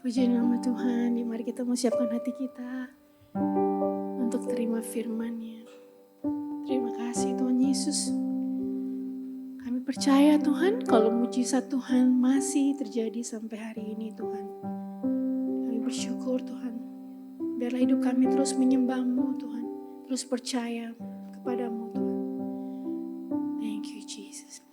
Puji nama Tuhan, mari kita mau siapkan hati kita untuk terima firman-Nya. Terima kasih Tuhan Yesus. Kami percaya Tuhan kalau mujizat Tuhan masih terjadi sampai hari ini Tuhan. Kami bersyukur Tuhan. Biarlah hidup kami terus menyembah-Mu Tuhan. Terus percaya kepada-Mu Tuhan. Thank you Jesus.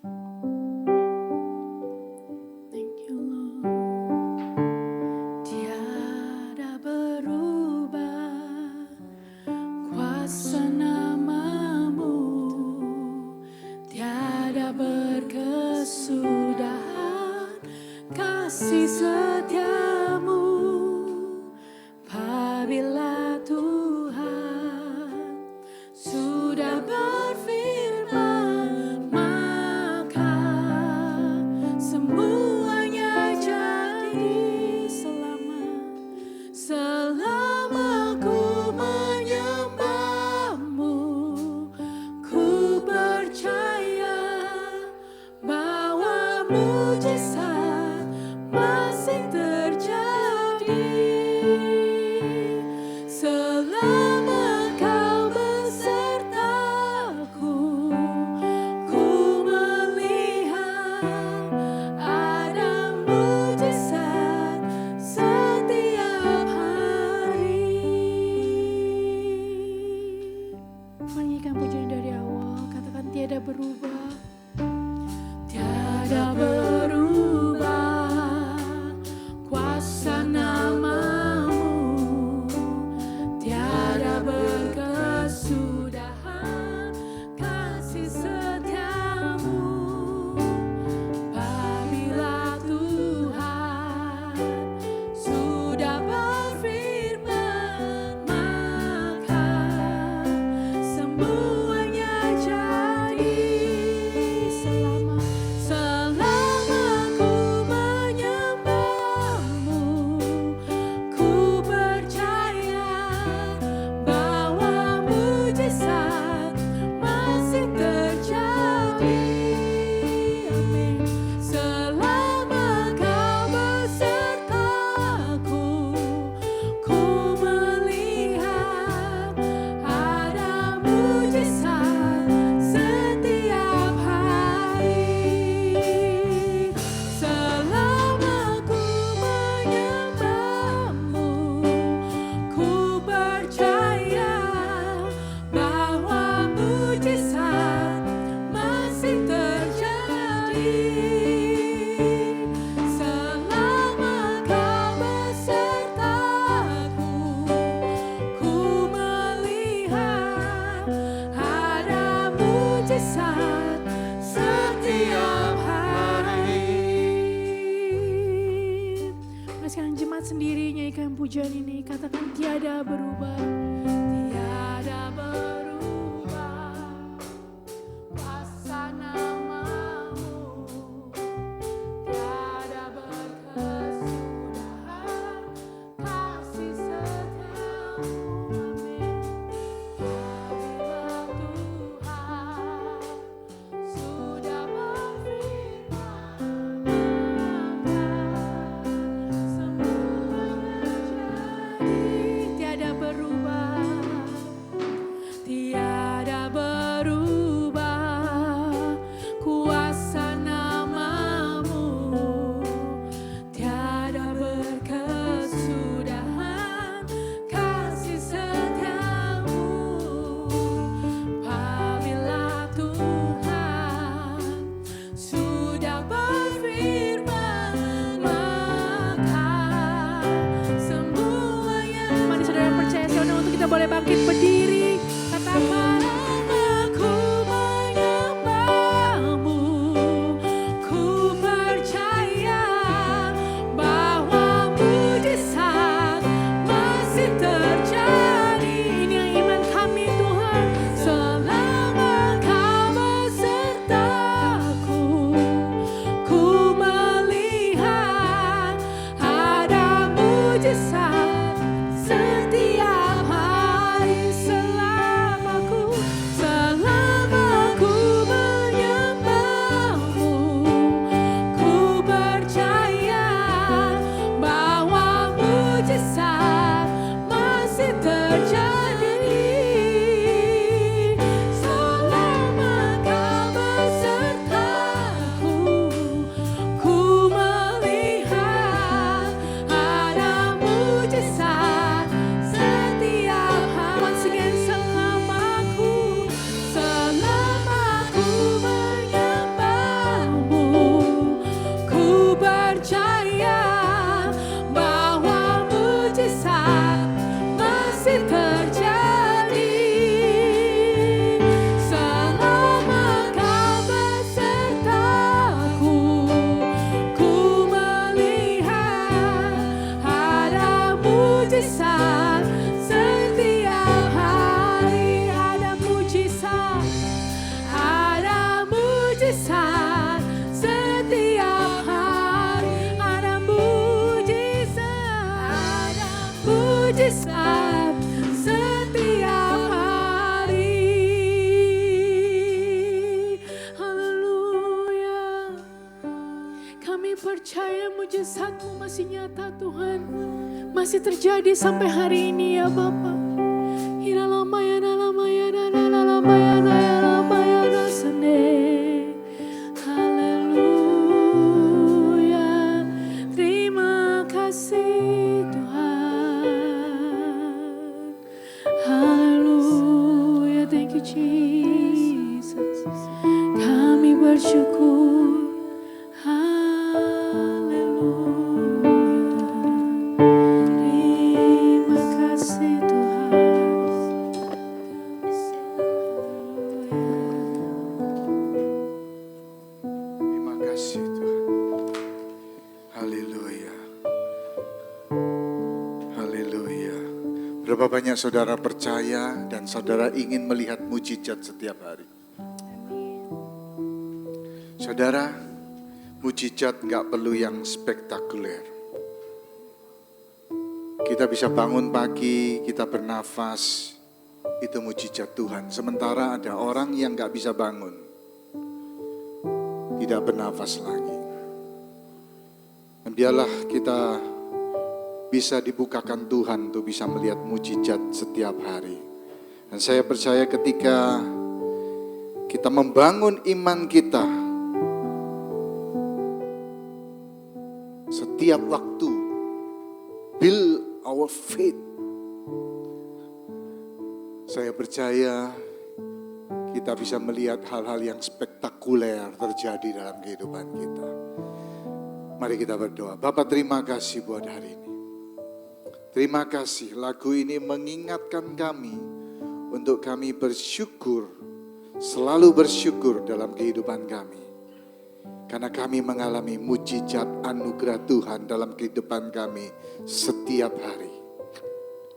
Pujian ini katakan tiada berubah, tiada berubah, kuasa nama-Mu, tiada berkesudahan, kasih setia-Mu, amin. Apabila Tuhan sudah berfirman, boleh bangkit berdiri, katakan aku menyembah-Mu, ku percaya bahwa mujizat masih terjadi. Ini yang iman kami Tuhan, selama Kau besertaku, ku melihat ada mujizat setiap hari. mujizat setiap hari. Ada mujizat setiap hari. Ada mujizat setiap hari. Haleluya. Kami percaya mujizat-Mu masih nyata Tuhan, masih terjadi sampai hari ini ya Bapa. Haleluya. Terima kasih Tuhan. Haleluya. Thank you Jesus. Kami bersyukur. Berapa banyak saudara percaya dan saudara ingin melihat mujizat setiap hari? Saudara, mujizat gak perlu yang spektakuler. Kita bisa bangun pagi, kita bernafas, itu mujizat Tuhan. Sementara ada orang yang gak bisa bangun, tidak bernafas lagi. Dan biarlah kita bisa dibukakan Tuhan untuk bisa melihat mujizat setiap hari. Dan saya percaya ketika kita membangun iman kita setiap waktu, build our faith, saya percaya kita bisa melihat hal-hal yang spektakuler terjadi dalam kehidupan kita. Mari kita berdoa. Bapa, terima kasih buat hari ini. Terima kasih, lagu ini mengingatkan kami untuk kami bersyukur, selalu bersyukur dalam kehidupan kami. Karena kami mengalami mujizat anugerah Tuhan dalam kehidupan kami setiap hari.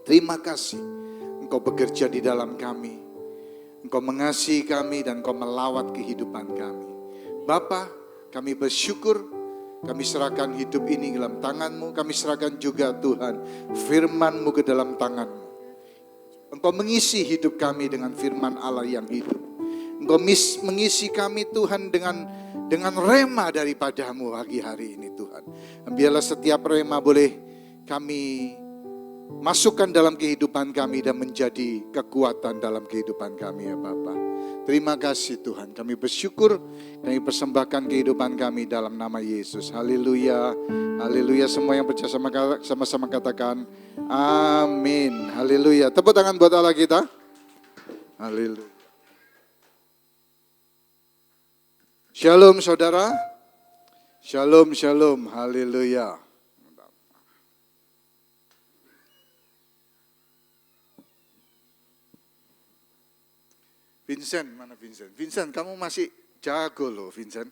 Terima kasih, Engkau bekerja di dalam kami. Engkau mengasihi kami dan Engkau melawat kehidupan kami. Bapa, kami bersyukur. Kami serahkan hidup ini ke dalam tangan-Mu. Kami serahkan juga Tuhan firman-Mu ke dalam tangan-Mu. Engkau mengisi hidup kami dengan firman Allah yang hidup. Engkau mengisi kami Tuhan dengan rema daripada-Mu pagi hari ini Tuhan. Dan biarlah setiap rema boleh kami masukkan dalam kehidupan kami dan menjadi kekuatan dalam kehidupan kami ya Bapa. Terima kasih Tuhan, kami bersyukur, kami persembahkan kehidupan kami dalam nama Yesus. Haleluya, haleluya. Semua yang percaya sama-sama katakan amin. Haleluya. Tepuk tangan buat Allah kita. Haleluya. Shalom saudara. Shalom, shalom. Haleluya. Vincent, mana Vincent? Vincent, kamu masih jago loh Vincent.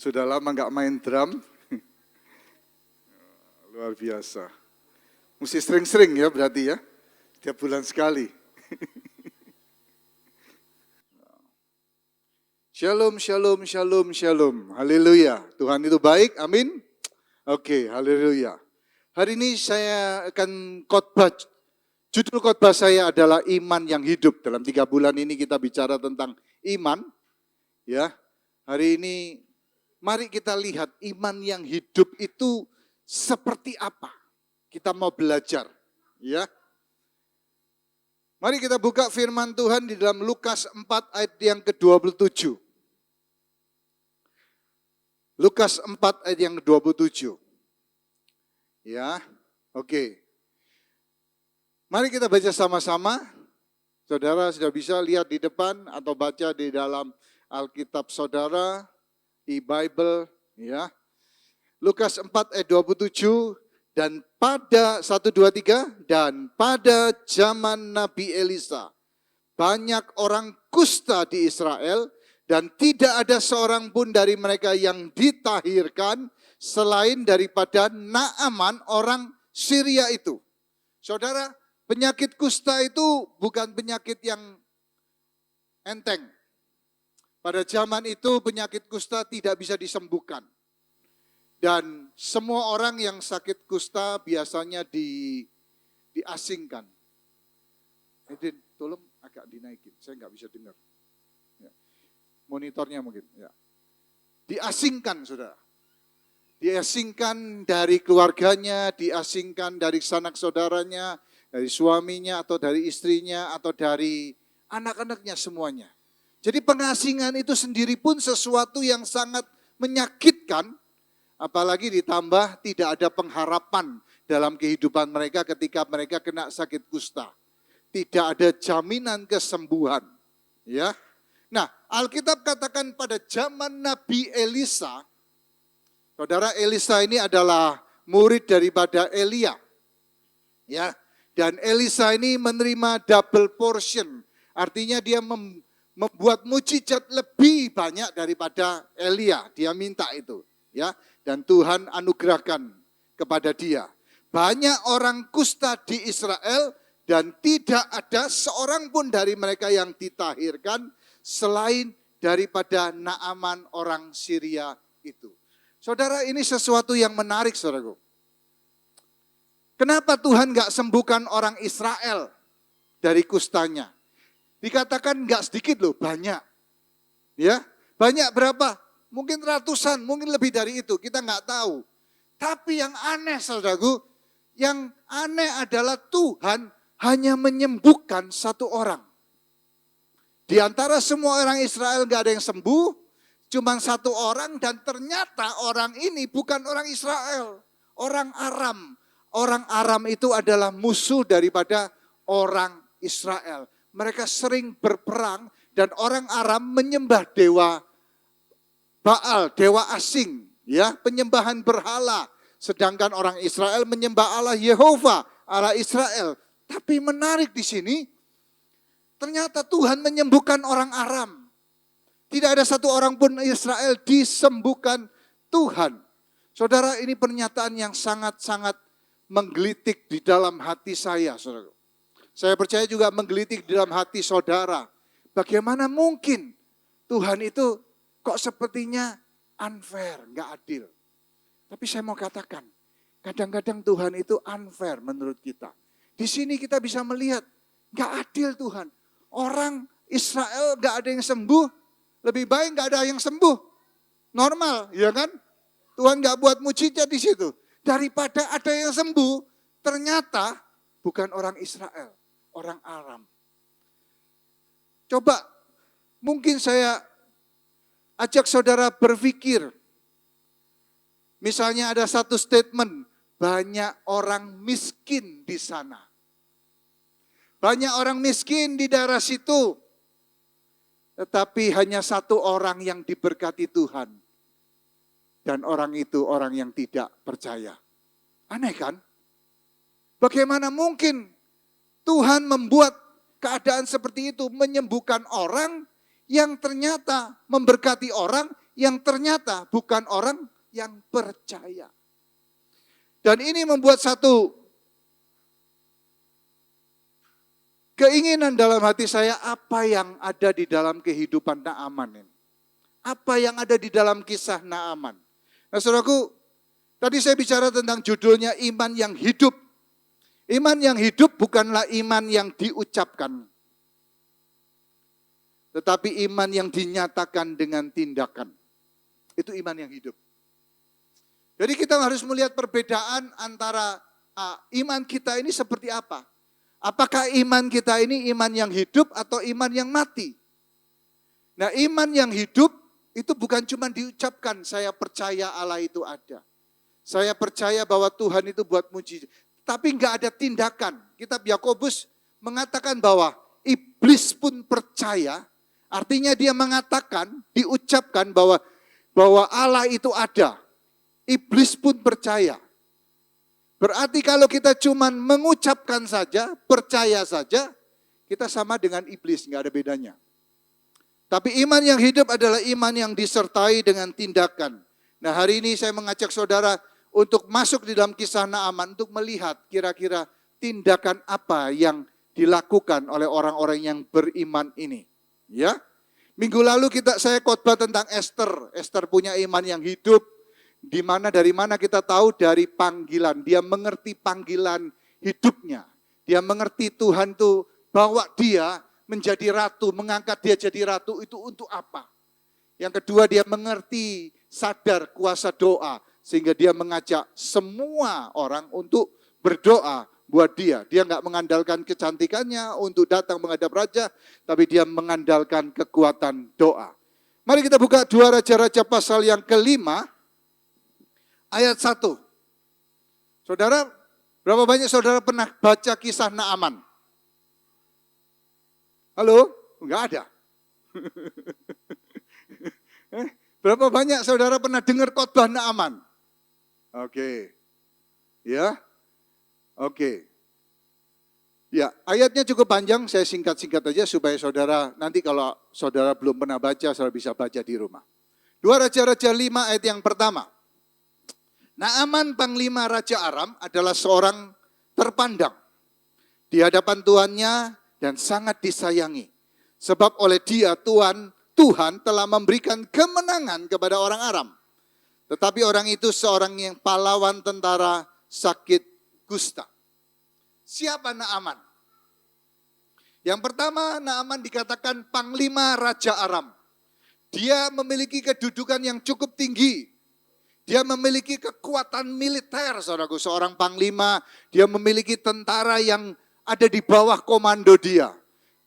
Sudah lama gak main drum. Luar biasa. Mesti sering-sering ya berarti ya. Tiap bulan sekali. Shalom, shalom, shalom, shalom. Haleluya. Tuhan itu baik, amin. Oke, haleluya. Hari ini saya akan khotbah. Judul khotbah saya adalah iman yang hidup. Dalam 3 bulan ini kita bicara tentang iman. Ya, hari ini mari kita lihat iman yang hidup itu seperti apa. Kita mau belajar. Ya, mari kita buka firman Tuhan di dalam Lukas 4 ayat yang ke-27. Lukas 4 ayat yang ke-27. Ya, oke. Mari kita baca sama-sama. Saudara sudah bisa lihat di depan atau baca di dalam Alkitab saudara, e-Bible, ya. Lukas 4 ayat 27, dan pada 1, 2, 3, dan pada zaman Nabi Elisa, banyak orang kusta di Israel, dan tidak ada seorang pun dari mereka yang ditahirkan, selain daripada Naaman orang Syria itu. Saudara, penyakit kusta itu bukan penyakit yang enteng. Pada zaman itu penyakit kusta tidak bisa disembuhkan. Dan semua orang yang sakit kusta biasanya diasingkan. Edin, tolong agak dinaikin, saya nggak bisa dengar. Ya. Monitornya mungkin. Ya. Diasingkan, saudara. Diasingkan dari keluarganya, diasingkan dari sanak saudaranya, dari suaminya atau dari istrinya atau dari anak-anaknya semuanya. Jadi pengasingan itu sendiri pun sesuatu yang sangat menyakitkan, apalagi ditambah tidak ada pengharapan dalam kehidupan mereka ketika mereka kena sakit kusta. Tidak ada jaminan kesembuhan. Ya. Nah, Alkitab katakan pada zaman Nabi Elisa, saudara, Elisa ini adalah murid daripada Elia. Ya. Dan Elisa ini menerima double portion. Artinya dia membuat mujizat lebih banyak daripada Elia. Dia minta itu. Ya. Dan Tuhan anugerahkan kepada dia. Banyak orang kusta di Israel dan tidak ada seorang pun dari mereka yang ditahirkan selain daripada Naaman orang Syria itu. Saudara, ini sesuatu yang menarik, saudaraku. Kenapa Tuhan gak sembuhkan orang Israel dari kustanya? Dikatakan gak sedikit loh, banyak. Ya, banyak berapa? Mungkin ratusan, mungkin lebih dari itu, kita nggak tahu. Tapi yang aneh, saudaraku, yang aneh adalah Tuhan hanya menyembuhkan satu orang. Di antara semua orang Israel nggak ada yang sembuh, cuma satu orang dan ternyata orang ini bukan orang Israel, orang Aram. Orang Aram itu adalah musuh daripada orang Israel. Mereka sering berperang dan orang Aram menyembah dewa Baal, dewa asing, ya, penyembahan berhala. Sedangkan orang Israel menyembah Allah Yehova, Allah Israel. Tapi menarik di sini, ternyata Tuhan menyembuhkan orang Aram. Tidak ada satu orang pun Israel disembuhkan Tuhan. Saudara, ini pernyataan yang sangat-sangat menggelitik di dalam hati saya, saudara. Saya percaya juga menggelitik di dalam hati saudara. Bagaimana mungkin Tuhan itu kok sepertinya unfair, nggak adil. Tapi saya mau katakan, kadang-kadang Tuhan itu unfair menurut kita. Di sini kita bisa melihat, nggak adil Tuhan. Orang Israel nggak ada yang sembuh, lebih baik nggak ada yang sembuh. Normal, ya kan? Tuhan nggak buat mujizat di situ. Daripada ada yang sembuh, ternyata bukan orang Israel, orang Aram. Coba, mungkin saya ajak saudara berpikir. Misalnya ada satu statement, banyak orang miskin di sana. Banyak orang miskin di daerah situ. Tetapi hanya satu orang yang diberkati Tuhan. Dan orang itu orang yang tidak percaya. Aneh kan? Bagaimana mungkin Tuhan membuat keadaan seperti itu, menyembuhkan orang yang ternyata memberkati orang yang ternyata bukan orang yang percaya. Dan ini membuat satu keinginan dalam hati saya, apa yang ada di dalam kehidupan Naaman ini. Apa yang ada di dalam kisah Naaman. Nah saudaraku, tadi saya bicara tentang judulnya iman yang hidup. Iman yang hidup bukanlah iman yang diucapkan. Tetapi iman yang dinyatakan dengan tindakan. Itu iman yang hidup. Jadi kita harus melihat perbedaan antara iman kita ini seperti apa. Apakah iman kita ini iman yang hidup atau iman yang mati? Nah, iman yang hidup itu bukan cuma diucapkan, saya percaya Allah itu ada. Saya percaya bahwa Tuhan itu buat mujizat. Tapi enggak ada tindakan. Kitab Yakobus mengatakan bahwa iblis pun percaya. Artinya dia mengatakan, diucapkan bahwa Allah itu ada. Iblis pun percaya. Berarti kalau kita cuma mengucapkan saja, percaya saja, kita sama dengan iblis, enggak ada bedanya. Tapi iman yang hidup adalah iman yang disertai dengan tindakan. Nah hari ini saya mengajak saudara untuk masuk di dalam kisah Naaman untuk melihat kira-kira tindakan apa yang dilakukan oleh orang-orang yang beriman ini. Ya, minggu lalu saya khotbah tentang Esther. Esther punya iman yang hidup, dari mana kita tahu dari panggilan. Dia mengerti panggilan hidupnya. Dia mengerti Tuhan itu bawa dia menjadi ratu, mengangkat dia jadi ratu itu untuk apa. Yang kedua, dia mengerti, sadar kuasa doa, sehingga dia mengajak semua orang untuk berdoa buat dia. Dia nggak mengandalkan kecantikannya untuk datang menghadap raja, tapi dia mengandalkan kekuatan doa. Mari kita buka 2 Raja-Raja pasal yang ke-5, ayat 1. Saudara, berapa banyak saudara pernah baca kisah Naaman? Halo? Enggak ada. Berapa banyak saudara pernah dengar khotbah Naaman? Oke. Ya. Oke. Ya, ayatnya cukup panjang, saya singkat-singkat aja supaya saudara, nanti kalau saudara belum pernah baca, saudara bisa baca di rumah. 2 Raja-Raja 5 ayat yang pertama. Naaman panglima Raja Aram adalah seorang terpandang di hadapan tuannya dan sangat disayangi. Sebab oleh dia Tuhan telah memberikan kemenangan kepada orang Aram. Tetapi orang itu seorang yang pahlawan tentara sakit kusta. Siapa Naaman? Yang pertama, Naaman dikatakan panglima Raja Aram. Dia memiliki kedudukan yang cukup tinggi. Dia memiliki kekuatan militer, saudaraku. Seorang panglima, dia memiliki tentara yang ada di bawah komando dia.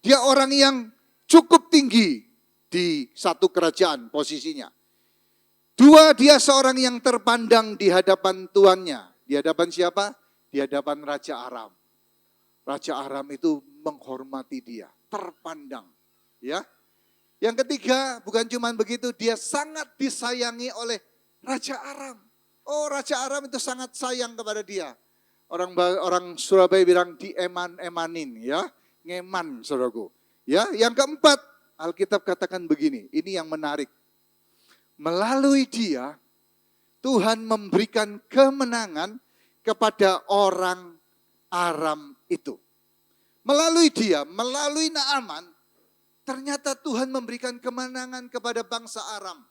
Dia orang yang cukup tinggi di satu kerajaan posisinya. 2, dia seorang yang terpandang di hadapan tuannya. Di hadapan siapa? Di hadapan Raja Aram. Raja Aram itu menghormati dia, terpandang. Ya. Yang ketiga, bukan cuma begitu, dia sangat disayangi oleh Raja Aram. Oh, Raja Aram itu sangat sayang kepada dia. Orang Surabaya bilang dieman-emanin, ya, ngeman, saudaraku. Ya, yang keempat, Alkitab katakan begini, ini yang menarik. Melalui dia, Tuhan memberikan kemenangan kepada orang Aram itu. Melalui dia, melalui Naaman, ternyata Tuhan memberikan kemenangan kepada bangsa Aram.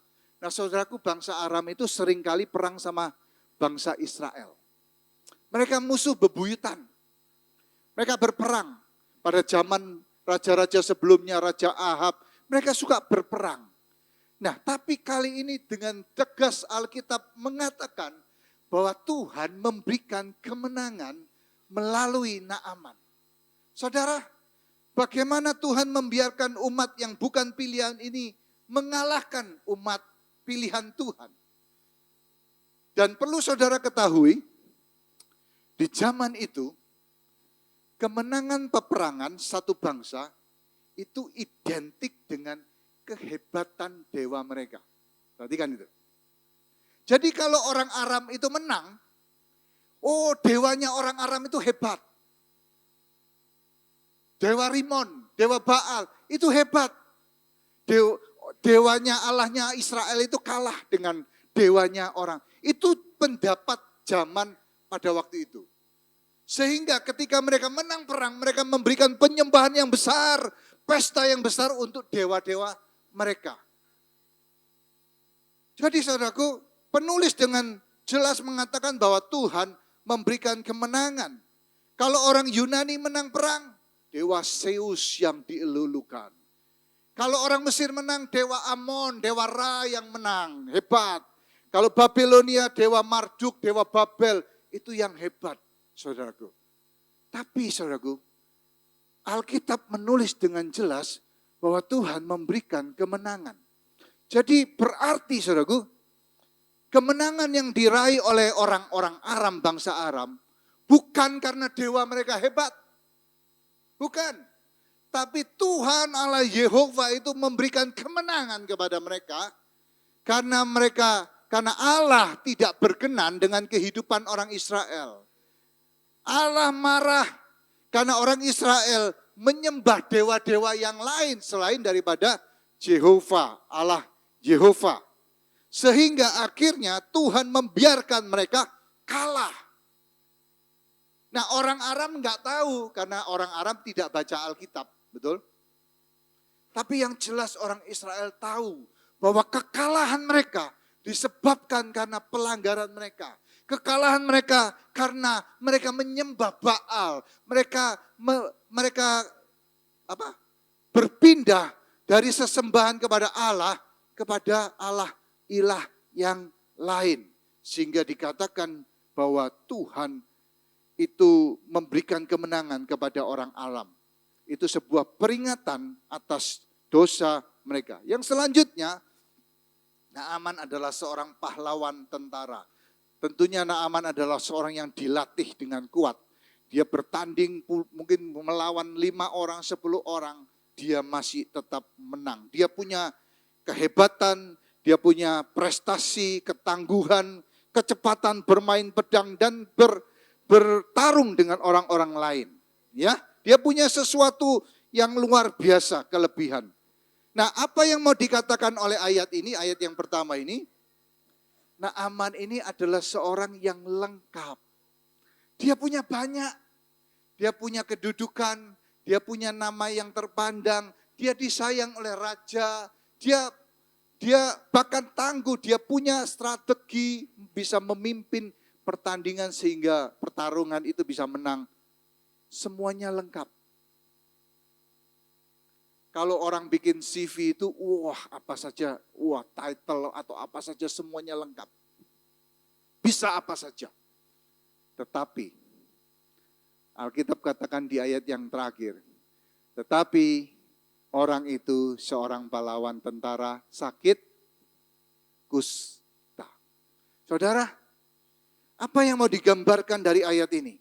Nah, saudaraku, bangsa Aram itu seringkali perang sama bangsa Israel. Mereka musuh bebuyutan. Mereka berperang. Pada zaman raja-raja sebelumnya, Raja Ahab, mereka suka berperang. Nah, tapi kali ini dengan tegas Alkitab mengatakan bahwa Tuhan memberikan kemenangan melalui Naaman. Saudara, bagaimana Tuhan membiarkan umat yang bukan pilihan ini mengalahkan umat pilihan Tuhan? Dan perlu saudara ketahui, di zaman itu, kemenangan peperangan satu bangsa itu identik dengan kehebatan dewa mereka. Perhatikan itu. Jadi kalau orang Aram itu menang, oh dewanya orang Aram itu hebat. Dewa Rimon, dewa Baal, itu hebat. Dewanya Allahnya Israel itu kalah dengan dewanya orang. Itu pendapat zaman pada waktu itu. Sehingga ketika mereka menang perang, mereka memberikan penyembahan yang besar, pesta yang besar untuk dewa-dewa mereka. Jadi saudaraku, penulis dengan jelas mengatakan bahwa Tuhan memberikan kemenangan. Kalau orang Yunani menang perang, dewa Zeus yang dielulukan. Kalau orang Mesir menang, dewa Amon, dewa Ra yang menang, hebat. Kalau Babilonia, dewa Marduk, dewa Babel, itu yang hebat, saudaraku. Tapi saudaraku, Alkitab menulis dengan jelas bahwa Tuhan memberikan kemenangan. Jadi berarti saudaraku, kemenangan yang diraih oleh orang-orang Aram, bangsa Aram, bukan karena dewa mereka hebat. Bukan. Tapi Tuhan Allah Yehova itu memberikan kemenangan kepada mereka. Karena Allah tidak berkenan dengan kehidupan orang Israel. Allah marah karena orang Israel menyembah dewa-dewa yang lain selain daripada Yehova, Allah Yehova. Sehingga akhirnya Tuhan membiarkan mereka kalah. Nah, orang Aram nggak tahu karena orang Aram tidak baca Alkitab, betul? Tapi yang jelas orang Israel tahu bahwa kekalahan mereka disebabkan karena pelanggaran mereka. Kekalahan mereka karena mereka menyembah Baal. Mereka berpindah dari sesembahan kepada Allah ilah yang lain. Sehingga dikatakan bahwa Tuhan itu memberikan kemenangan kepada orang Aram. Itu sebuah peringatan atas dosa mereka. Yang selanjutnya, Naaman adalah seorang pahlawan tentara. Tentunya Naaman adalah seorang yang dilatih dengan kuat. Dia bertanding mungkin melawan 5 orang, 10 orang. Dia masih tetap menang. Dia punya kehebatan, dia punya prestasi, ketangguhan, kecepatan bermain pedang dan bertarung dengan orang-orang lain. Ya, dia punya sesuatu yang luar biasa, kelebihan. Nah, apa yang mau dikatakan oleh ayat ini, ayat yang pertama ini? Naaman ini adalah seorang yang lengkap. Dia punya banyak, dia punya kedudukan, dia punya nama yang terpandang, dia disayang oleh raja, dia bahkan tangguh, dia punya strategi, bisa memimpin pertandingan sehingga pertarungan itu bisa menang. Semuanya lengkap. Kalau orang bikin CV itu, apa saja, title atau apa saja semuanya lengkap. Bisa apa saja. Tetapi, Alkitab katakan di ayat yang terakhir, tetapi orang itu seorang pahlawan tentara sakit kusta. Saudara, apa yang mau digambarkan dari ayat ini?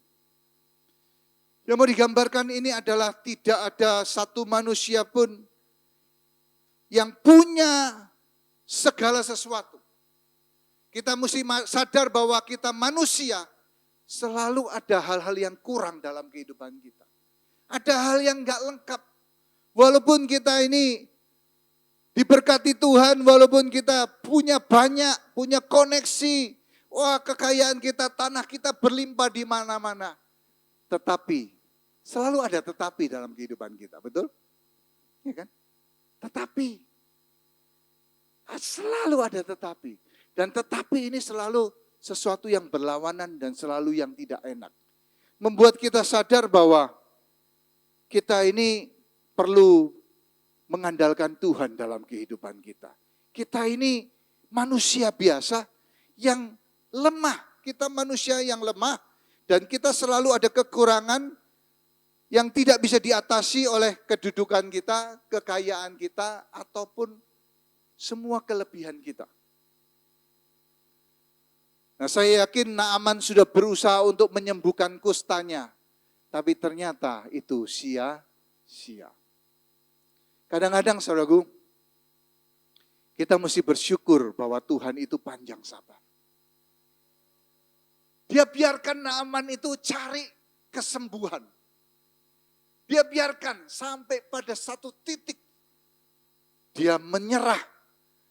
Yang mau digambarkan ini adalah tidak ada satu manusia pun yang punya segala sesuatu. Kita mesti sadar bahwa kita manusia selalu ada hal-hal yang kurang dalam kehidupan kita. Ada hal yang gak lengkap. Walaupun kita ini diberkati Tuhan, walaupun kita punya banyak, punya koneksi, kekayaan kita, tanah kita berlimpah di mana-mana. Tetapi, selalu ada tetapi dalam kehidupan kita, betul? Ya kan? Tetapi, selalu ada tetapi. Dan tetapi ini selalu sesuatu yang berlawanan dan selalu yang tidak enak. Membuat kita sadar bahwa kita ini perlu mengandalkan Tuhan dalam kehidupan kita. Kita ini manusia biasa yang lemah. Kita manusia yang lemah. Dan kita selalu ada kekurangan yang tidak bisa diatasi oleh kedudukan kita, kekayaan kita, ataupun semua kelebihan kita. Nah, saya yakin Naaman sudah berusaha untuk menyembuhkan kustanya. Tapi ternyata itu sia-sia. Kadang-kadang saudaraku, kita mesti bersyukur bahwa Tuhan itu panjang sabar. Dia biarkan Naaman itu cari kesembuhan. Dia biarkan sampai pada satu titik. Dia menyerah.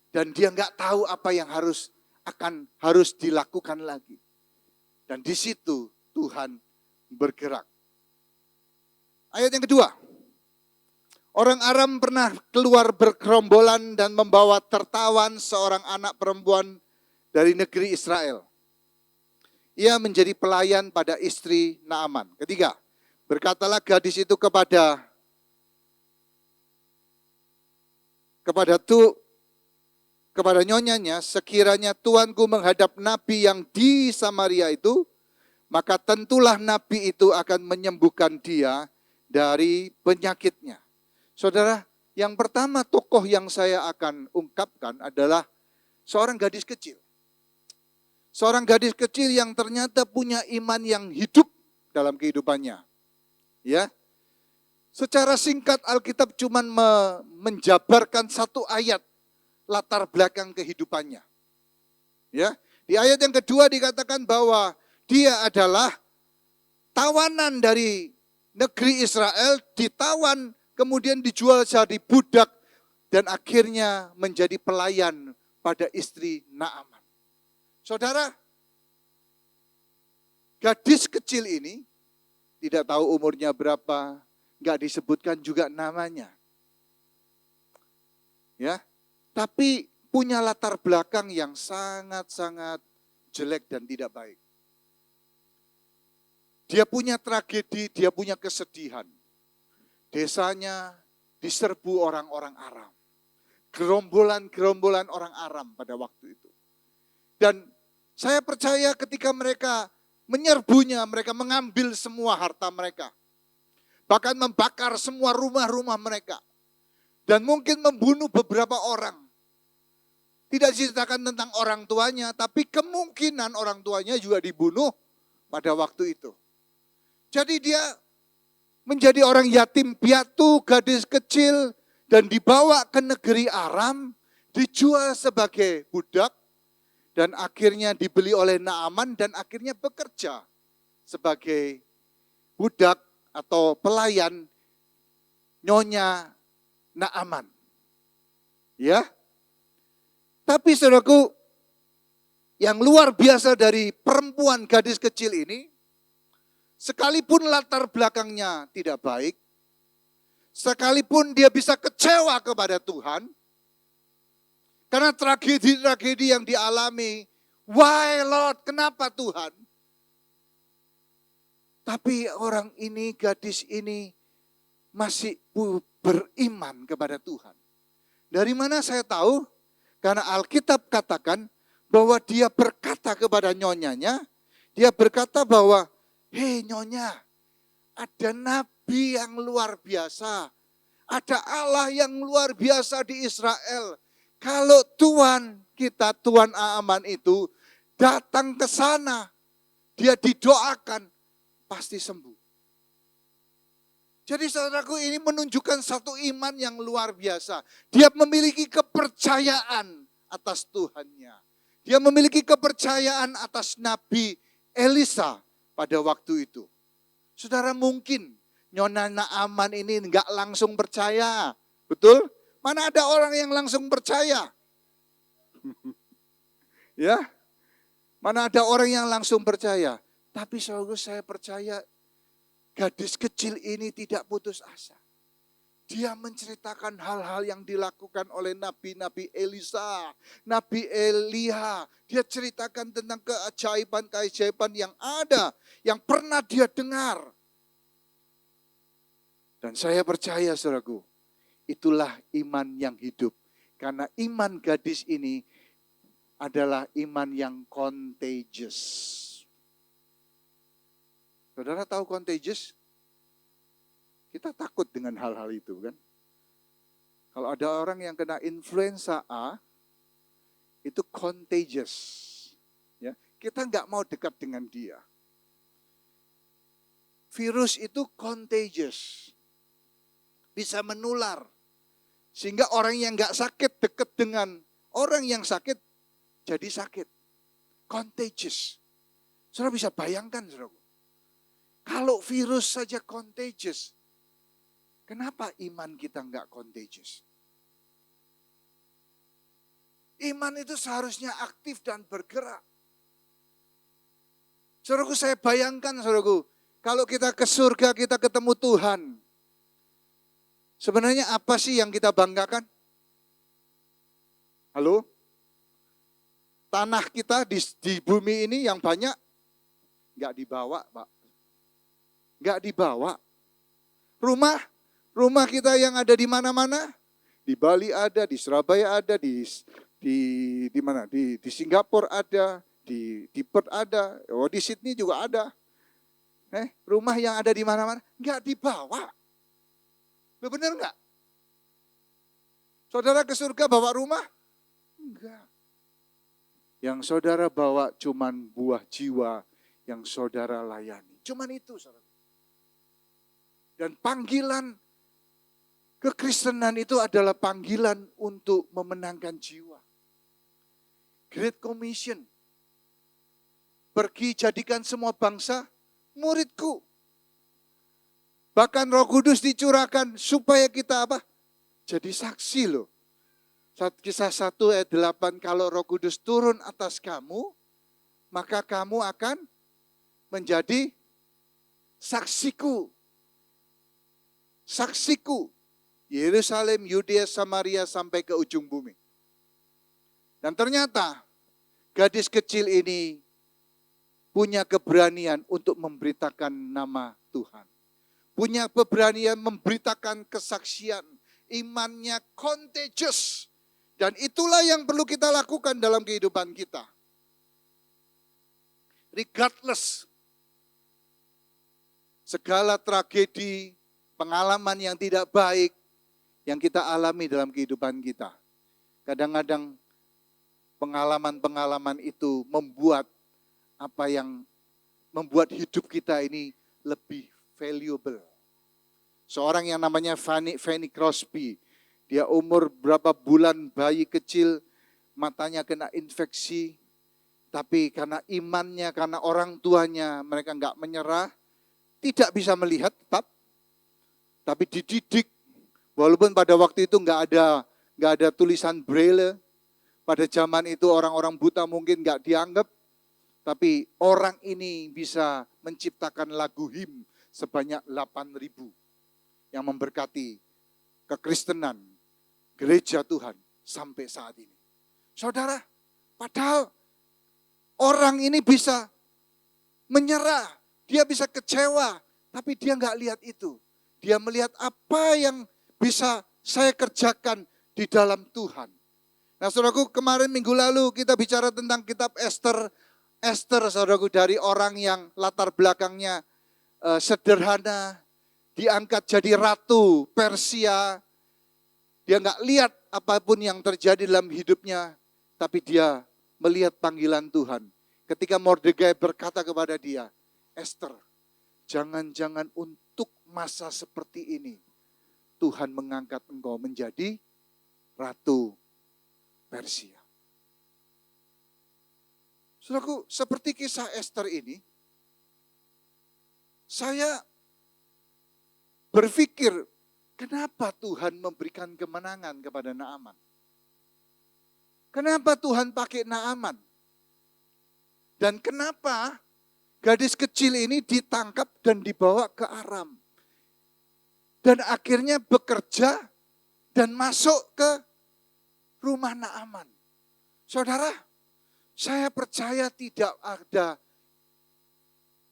Dan dia nggak tahu apa yang harus dilakukan lagi. Dan di situ Tuhan bergerak. Ayat yang kedua. Orang Aram pernah keluar bergerombolan dan membawa tertawan seorang anak perempuan dari negeri Israel. Ia menjadi pelayan pada istri Naaman. Ketiga, berkatalah gadis itu kepada nyonyanya, sekiranya tuanku menghadap nabi yang di Samaria itu, maka tentulah nabi itu akan menyembuhkan dia dari penyakitnya. Saudara, yang pertama tokoh yang saya akan ungkapkan adalah seorang gadis kecil. Seorang gadis kecil yang ternyata punya iman yang hidup dalam kehidupannya. Ya. Secara singkat Alkitab cuma menjabarkan satu ayat latar belakang kehidupannya. Ya. Di ayat yang kedua dikatakan bahwa dia adalah tawanan dari negeri Israel, ditawan, kemudian dijual jadi budak dan akhirnya menjadi pelayan pada istri Naaman. Saudara, Gadis kecil ini, tidak tahu umurnya berapa, nggak disebutkan juga namanya. Ya, tapi punya latar belakang yang sangat-sangat jelek dan tidak baik. Dia punya tragedi, dia punya kesedihan. Desanya diserbu orang-orang Aram. Gerombolan-gerombolan orang Aram pada waktu itu. Dan saya percaya ketika mereka menyerbunya, mereka mengambil semua harta mereka. Bahkan membakar semua rumah-rumah mereka. Dan mungkin membunuh beberapa orang. Tidak diceritakan tentang orang tuanya, tapi kemungkinan orang tuanya juga dibunuh pada waktu itu. Jadi dia menjadi orang yatim piatu, gadis kecil, dan dibawa ke negeri Aram, dijual sebagai budak, dan akhirnya dibeli oleh Naaman, dan akhirnya bekerja sebagai budak atau pelayan nyonya Naaman. Ya. Tapi saudaraku, yang luar biasa dari perempuan gadis kecil ini, sekalipun latar belakangnya tidak baik, sekalipun dia bisa kecewa kepada Tuhan, karena tragedi-tragedi yang dialami, why Lord, kenapa Tuhan? Tapi orang ini, gadis ini masih beriman kepada Tuhan. Dari mana saya tahu? Karena Alkitab katakan bahwa dia berkata kepada nyonyanya, dia berkata bahwa, hei nyonya, ada nabi yang luar biasa, ada Allah yang luar biasa di Israel. Kalau Tuhan kita, Tuhan Naaman itu datang ke sana, dia didoakan, pasti sembuh. Jadi saudaraku, ini menunjukkan satu iman yang luar biasa. Dia memiliki kepercayaan atas Tuhannya. Dia memiliki kepercayaan atas Nabi Elisa pada waktu itu. Saudara, mungkin Nyonya Naaman ini enggak langsung percaya. Betul? Mana ada orang yang langsung percaya? Ya, mana ada orang yang langsung percaya. Tapi saudara, saya percaya gadis kecil ini tidak putus asa. Dia menceritakan hal-hal yang dilakukan oleh Nabi-Nabi Elisa, Nabi Elia. Dia ceritakan tentang keajaiban-keajaiban yang ada, yang pernah dia dengar. Dan saya percaya saudaraku, itulah iman yang hidup. Karena iman gadis ini adalah iman yang contagious. Saudara tahu contagious? Kita takut dengan hal-hal itu kan. Kalau ada orang yang kena influenza A, itu contagious. Ya, kita nggak mau dekat dengan dia. Virus itu contagious. Bisa menular. Sehingga orang yang nggak sakit dekat dengan orang yang sakit, jadi sakit. Contagious. Saudara bisa bayangkan, saudara. Kalau virus saja contagious, kenapa iman kita enggak contagious? Iman itu seharusnya aktif dan bergerak. Saudaraku, saya bayangkan, saudaraku, kalau kita ke surga, kita ketemu Tuhan. Sebenarnya apa sih yang kita banggakan? Halo? Tanah kita di bumi ini yang banyak, enggak dibawa, Pak. Enggak dibawa. Rumah kita yang ada di mana-mana, di Bali ada, di Surabaya ada, di mana? Di Singapura ada, di Perth ada, di Sydney juga ada. Rumah yang ada di mana-mana enggak dibawa. Benar enggak? Saudara ke surga bawa rumah? Enggak. Yang saudara bawa cuman buah jiwa yang saudara layani. Cuman itu, saudara. Dan panggilan kekristenan itu adalah panggilan untuk memenangkan jiwa. Great Commission. Pergi jadikan semua bangsa muridku. Bahkan Roh Kudus dicurahkan supaya kita apa? Jadi saksi loh. Kisah 1 ayat 8, kalau Roh Kudus turun atas kamu, maka kamu akan menjadi saksiku. Saksiku. Yerusalem, Yudea, Samaria sampai ke ujung bumi. Dan ternyata gadis kecil ini punya keberanian untuk memberitakan nama Tuhan. Punya keberanian memberitakan kesaksian. Imannya contagious. Dan itulah yang perlu kita lakukan dalam kehidupan kita. Regardless segala tragedi, pengalaman yang tidak baik yang kita alami dalam kehidupan kita. Kadang-kadang pengalaman-pengalaman itu membuat hidup kita ini lebih valuable. Seorang yang namanya Fanny Crosby, dia umur berapa bulan bayi kecil, matanya kena infeksi, tapi karena imannya, karena orang tuanya, mereka enggak menyerah, tidak bisa melihat tetap, tapi dididik. Walaupun pada waktu itu enggak ada tulisan braille, pada zaman itu orang-orang buta mungkin enggak dianggap, tapi orang ini bisa menciptakan lagu him sebanyak 8.000 yang memberkati kekristenan, gereja Tuhan sampai saat ini. Saudara, padahal orang ini bisa menyerah, dia bisa kecewa, tapi dia enggak lihat itu. Dia melihat apa yang bisa saya kerjakan di dalam Tuhan. Nah, saudaraku, kemarin minggu lalu kita bicara tentang kitab Esther. Esther, saudaraku, dari orang yang latar belakangnya sederhana, diangkat jadi ratu Persia. Dia enggak lihat apapun yang terjadi dalam hidupnya, tapi dia melihat panggilan Tuhan. Ketika Mordekai berkata kepada dia, Esther, jangan-jangan untuk masa seperti ini, Tuhan mengangkat engkau menjadi ratu Persia. Saudaraku, seperti kisah Esther ini, saya berpikir, kenapa Tuhan memberikan kemenangan kepada Naaman? Kenapa Tuhan pakai Naaman? Dan kenapa gadis kecil ini ditangkap dan dibawa ke Aram? Dan akhirnya bekerja dan masuk ke rumah Naaman. Saudara, saya percaya tidak ada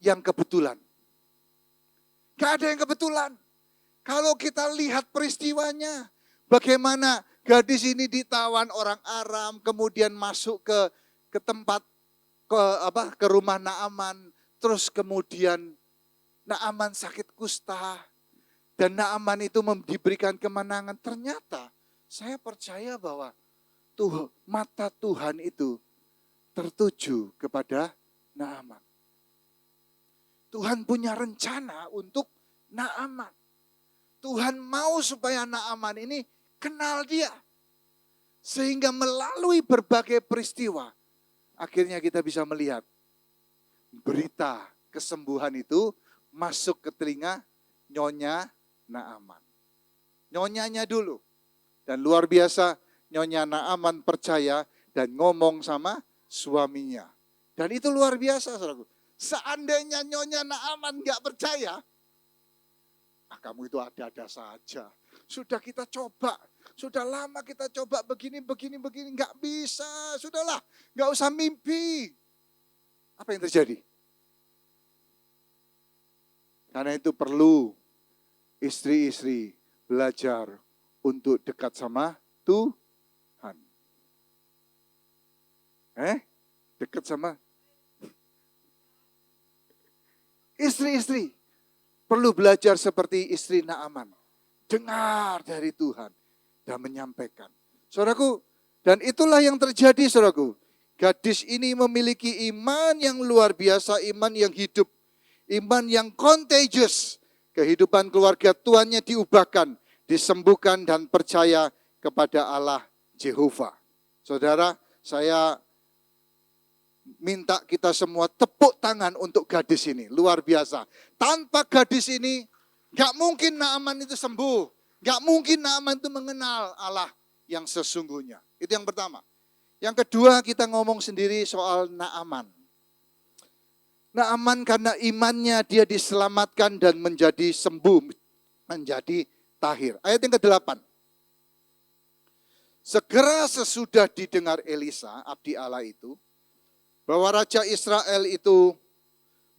yang kebetulan. Gak ada yang kebetulan. Kalau kita lihat peristiwanya, bagaimana gadis ini ditawan orang Aram, kemudian masuk ke tempat ke rumah Naaman, terus kemudian Naaman sakit kusta, dan Naaman itu diberikan kemenangan. Ternyata saya percaya bahwa mata Tuhan itu tertuju kepada Naaman. Tuhan punya rencana untuk Naaman. Tuhan mau supaya Naaman ini kenal dia. Sehingga melalui berbagai peristiwa, akhirnya kita bisa melihat berita kesembuhan itu masuk ke telinga Nyonya Naaman. Nyonyanya dulu. Dan luar biasa, Nyonya Naaman percaya dan ngomong sama suaminya. Dan itu luar biasa, saudaraku. Seandainya Nyonya Naaman gak percaya, kamu itu ada-ada saja. Sudah kita coba, sudah lama kita coba begini, gak bisa. Sudahlah, gak usah mimpi. Apa yang terjadi? Karena itu perlu istri-istri belajar untuk dekat sama Tuhan. Dekat sama istri-istri. Perlu belajar seperti istri Naaman. Dengar dari Tuhan dan menyampaikan. Saudaraku, dan itulah yang terjadi, saudaraku. Gadis ini memiliki iman yang luar biasa, iman yang hidup. Iman yang contagious. Kehidupan keluarga tuannya diubahkan, disembuhkan dan percaya kepada Allah Jehovah. Saudara, saya minta kita semua tepuk tangan untuk gadis ini. Luar biasa. Tanpa gadis ini, gak mungkin Naaman itu sembuh. Gak mungkin Naaman itu mengenal Allah yang sesungguhnya. Itu yang pertama. Yang kedua, kita ngomong sendiri soal Naaman. Naaman karena imannya dia diselamatkan dan menjadi sembuh, menjadi tahir. Ayat yang ke-8. Segera sesudah didengar Elisa, abdi Allah itu, bahwa Raja Israel itu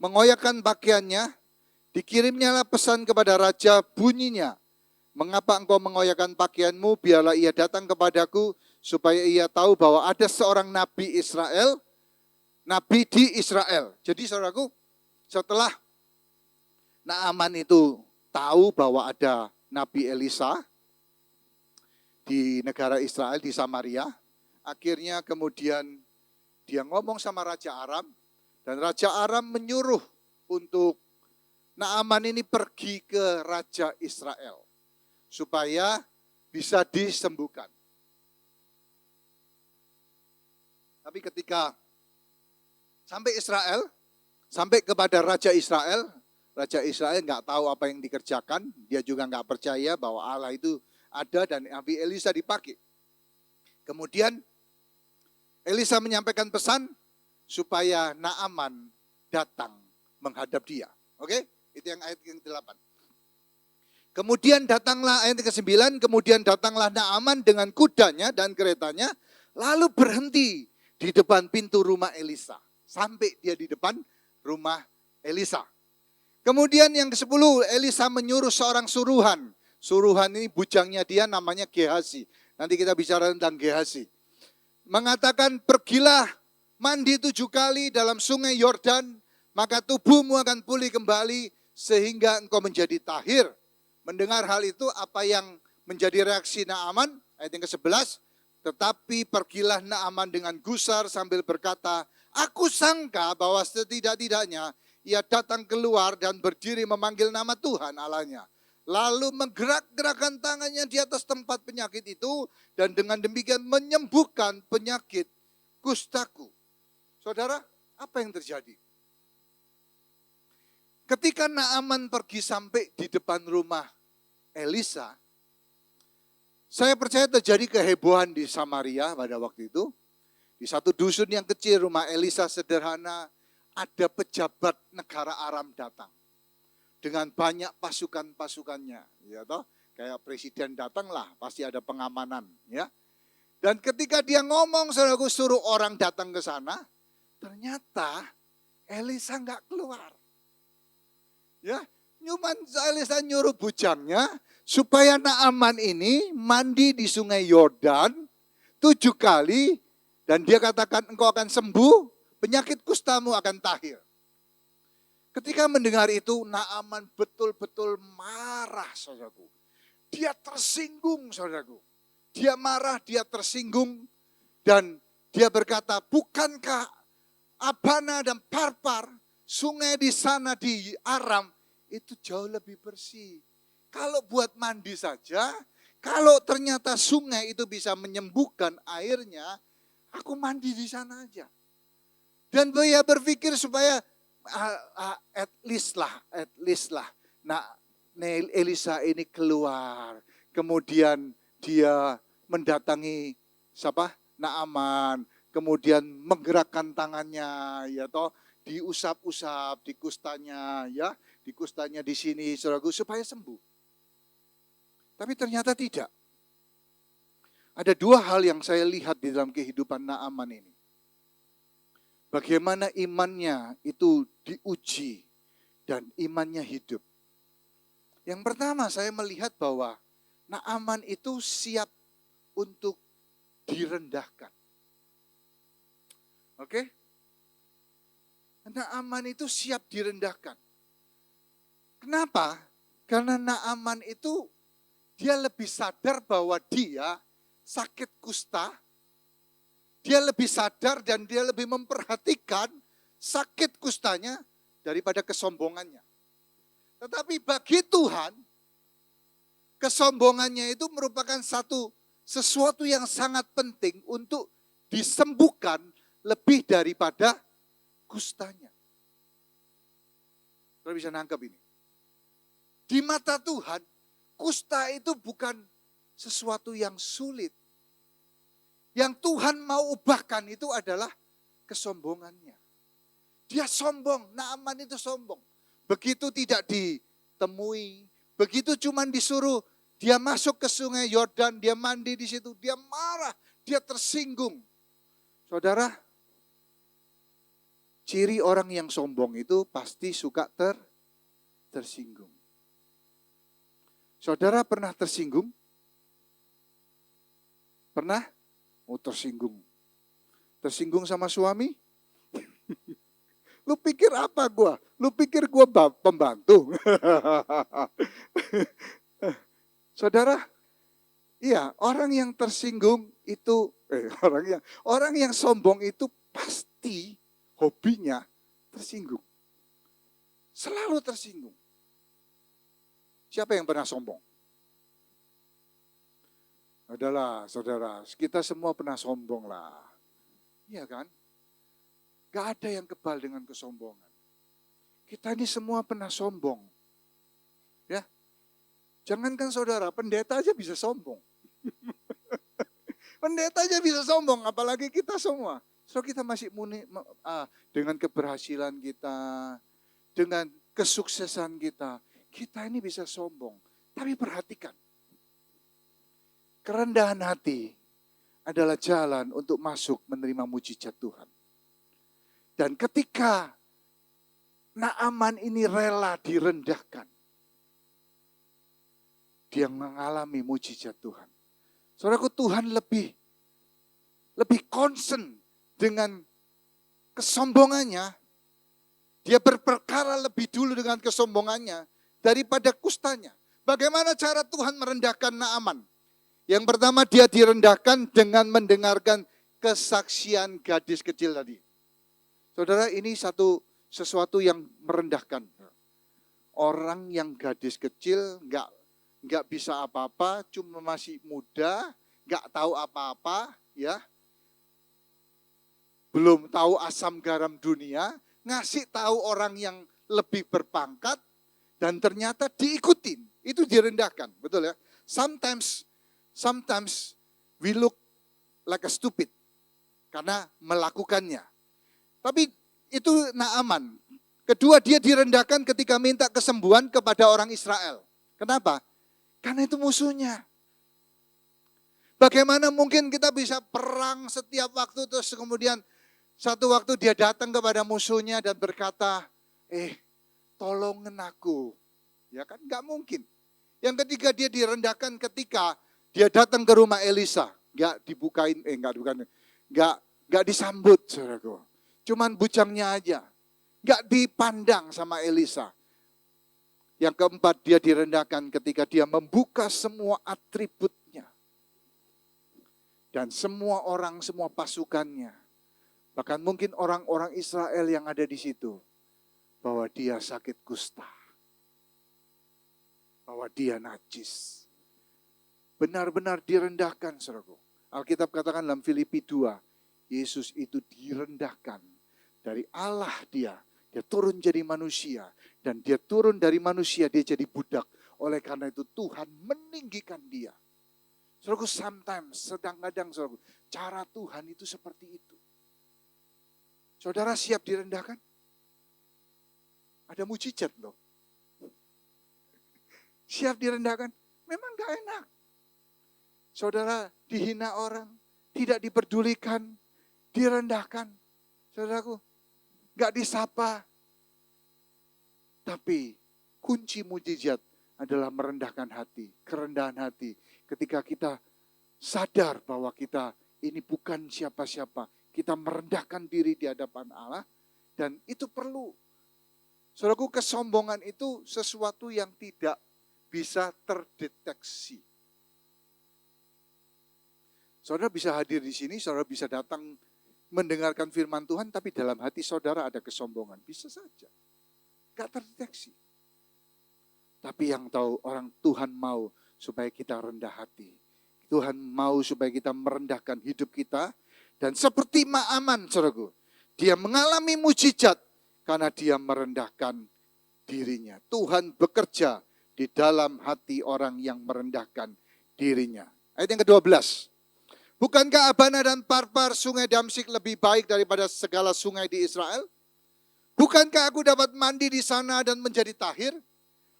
mengoyakkan pakaiannya, dikirimnyalah pesan kepada Raja bunyinya, mengapa engkau mengoyakkan pakaianmu, biarlah ia datang kepadaku, supaya ia tahu bahwa ada seorang nabi Israel, nabi di Israel. Jadi saudaraku, setelah Naaman itu tahu bahwa ada Nabi Elisa di negara Israel, di Samaria, akhirnya kemudian dia ngomong sama Raja Aram, dan Raja Aram menyuruh untuk Naaman ini pergi ke Raja Israel, supaya bisa disembuhkan. Tapi ketika sampai Israel, sampai kepada Raja Israel nggak tahu apa yang dikerjakan, dia juga nggak percaya bahwa Allah itu ada dan Nabi Elisa dipakai. Kemudian Elisa menyampaikan pesan supaya Naaman datang menghadap dia. Oke? Itu yang ayat yang 8. Kemudian datanglah ayat ke-9, kemudian datanglah Naaman dengan kudanya dan keretanya, lalu berhenti di depan pintu rumah Elisa. Sampai dia di depan rumah Elisa. Kemudian yang ke-10, Elisa menyuruh seorang suruhan. Suruhan ini bujangnya dia namanya Gehazi. Nanti kita bicara tentang Gehazi. Mengatakan, pergilah mandi 7 kali dalam sungai Yordan, maka tubuhmu akan pulih kembali sehingga engkau menjadi tahir. Mendengar hal itu, apa yang menjadi reaksi Naaman? Ayat yang ke-11, tetapi pergilah Naaman dengan gusar sambil berkata, aku sangka bahwa setidak-tidaknya ia datang keluar dan berdiri memanggil nama Tuhan Allahnya. Lalu menggerak-gerakkan tangannya di atas tempat penyakit itu, dan dengan demikian menyembuhkan penyakit kustaku. Saudara, apa yang terjadi? Ketika Naaman pergi sampai di depan rumah Elisa, saya percaya terjadi kehebohan di Samaria pada waktu itu. Di satu dusun yang kecil, rumah Elisa sederhana, ada pejabat negara Aram datang. Dengan banyak pasukan-pasukannya. Ya toh? Kayak presiden datang lah, pasti ada pengamanan. Ya. Dan ketika dia ngomong, saudaraku, suruh orang datang ke sana, ternyata Elisa nggak keluar. Ya, cuman Elisa nyuruh bujangnya supaya Naaman ini mandi di sungai Yordan 7 kali, dan dia katakan engkau akan sembuh, penyakit kustamu akan tahir. Ketika mendengar itu, Naaman betul-betul marah, saudaraku. Dia tersinggung, saudaraku. Dia marah, dia tersinggung, dan dia berkata, bukankah Abana dan Parpar, sungai di sana di Aram, itu jauh lebih bersih. Kalau buat mandi saja, kalau ternyata sungai itu bisa menyembuhkan airnya, aku mandi di sana aja. Dan dia berpikir supaya at least lah. Nah, Elisa ini keluar. Kemudian dia mendatangi siapa? Naaman. Kemudian menggerakkan tangannya, ya toh, diusap-usap di kustanya, ya, di kustanya di sini, saudaraku, supaya sembuh. Tapi ternyata tidak. Ada 2 hal yang saya lihat di dalam kehidupan Naaman ini. Bagaimana imannya itu diuji dan imannya hidup. Yang pertama, saya melihat bahwa Naaman itu siap untuk direndahkan. Oke? Naaman itu siap direndahkan. Kenapa? Karena Naaman itu dia lebih sadar bahwa dia sakit kusta. Dia lebih sadar dan dia lebih memperhatikan sakit kustanya daripada kesombongannya. Tetapi bagi Tuhan, kesombongannya itu merupakan sesuatu yang sangat penting untuk disembuhkan lebih daripada kustanya. Saudara bisa nangkep ini. Di mata Tuhan, kusta itu bukan sesuatu yang sulit. Yang Tuhan mau ubahkan itu adalah kesombongannya. Dia sombong, Naaman itu sombong. Begitu tidak ditemui, begitu cuman disuruh dia masuk ke sungai Yordan, dia mandi di situ, dia marah, dia tersinggung. Saudara, ciri orang yang sombong itu pasti suka tersinggung. Saudara pernah tersinggung? Pernah? Oh, tersinggung. Tersinggung sama suami? Lu pikir apa gua? Lu pikir gua pembantu? Saudara, iya, orang yang tersinggung itu orang yang sombong itu pasti hobinya tersinggung. Selalu tersinggung. Siapa yang pernah sombong? Adalah saudara, kita semua pernah sombong lah. Iya kan? Gak ada yang kebal dengan kesombongan. Kita ini semua pernah sombong. Ya, jangankan saudara, pendeta aja bisa sombong. Pendeta aja bisa sombong, apalagi kita semua. So kita masih dengan keberhasilan kita, dengan kesuksesan kita, kita ini bisa sombong. Tapi perhatikan, kerendahan hati adalah jalan untuk masuk menerima mujizat Tuhan. Dan ketika Naaman ini rela direndahkan, dia mengalami mujizat Tuhan. Saudaraku, Tuhan lebih concern dengan kesombongannya. Dia berperkara lebih dulu dengan kesombongannya daripada kustanya. Bagaimana cara Tuhan merendahkan Naaman? Yang pertama, dia direndahkan dengan mendengarkan kesaksian gadis kecil tadi. Saudara, ini sesuatu yang merendahkan. Orang yang gadis kecil nggak bisa apa-apa, cuma masih muda, nggak tahu apa-apa, ya. Belum tahu asam garam dunia, ngasih tahu orang yang lebih berpangkat, dan ternyata diikutin. Itu direndahkan, betul ya. Sometimes we look like a stupid karena melakukannya. Tapi itu Naaman. Kedua, dia direndahkan ketika minta kesembuhan kepada orang Israel. Kenapa? Karena itu musuhnya. Bagaimana mungkin kita bisa perang setiap waktu terus kemudian satu waktu dia datang kepada musuhnya dan berkata, tolongin aku. Ya kan, gak mungkin. Yang ketiga, dia direndahkan ketika dia datang ke rumah Elisa. Gak disambut, saudaraku. Cuman bujangnya aja. Gak dipandang sama Elisa. Yang keempat, dia direndahkan ketika dia membuka semua atributnya. Dan semua orang, semua pasukannya. Bahkan mungkin orang-orang Israel yang ada di situ. Bahwa dia sakit kusta. Bahwa dia najis. Benar-benar direndahkan, saudaraku. Alkitab katakan dalam Filipi 2. Yesus itu direndahkan. Dari Allah dia turun jadi manusia. Dan dia turun dari manusia, dia jadi budak. Oleh karena itu Tuhan meninggikan dia. Saudaraku, sometimes, sedang-kadang saudaraku, cara Tuhan itu seperti itu. Saudara siap direndahkan? Ada mujizat loh. Siap direndahkan? Memang gak enak. Saudara dihina orang, tidak diperdulikan, direndahkan. Saudaraku, gak disapa. Tapi kunci mujizat adalah merendahkan hati, kerendahan hati. Ketika kita sadar bahwa kita ini bukan siapa-siapa, kita merendahkan diri di hadapan Allah, dan itu perlu. Saudaraku, kesombongan itu sesuatu yang tidak bisa terdeteksi. Saudara bisa hadir di sini, saudara bisa datang mendengarkan firman Tuhan, tapi dalam hati saudara ada kesombongan. Bisa saja. Gak terdeteksi. Tapi yang tahu orang Tuhan mau supaya kita rendah hati. Tuhan mau supaya kita merendahkan hidup kita. Dan seperti Naaman, saudaraku, dia mengalami mujizat karena dia merendahkan dirinya. Tuhan bekerja di dalam hati orang yang merendahkan dirinya. Ayat yang ke-12. Bukankah Abana dan Parpar sungai Damsik lebih baik daripada segala sungai di Israel? Bukankah aku dapat mandi di sana dan menjadi tahir?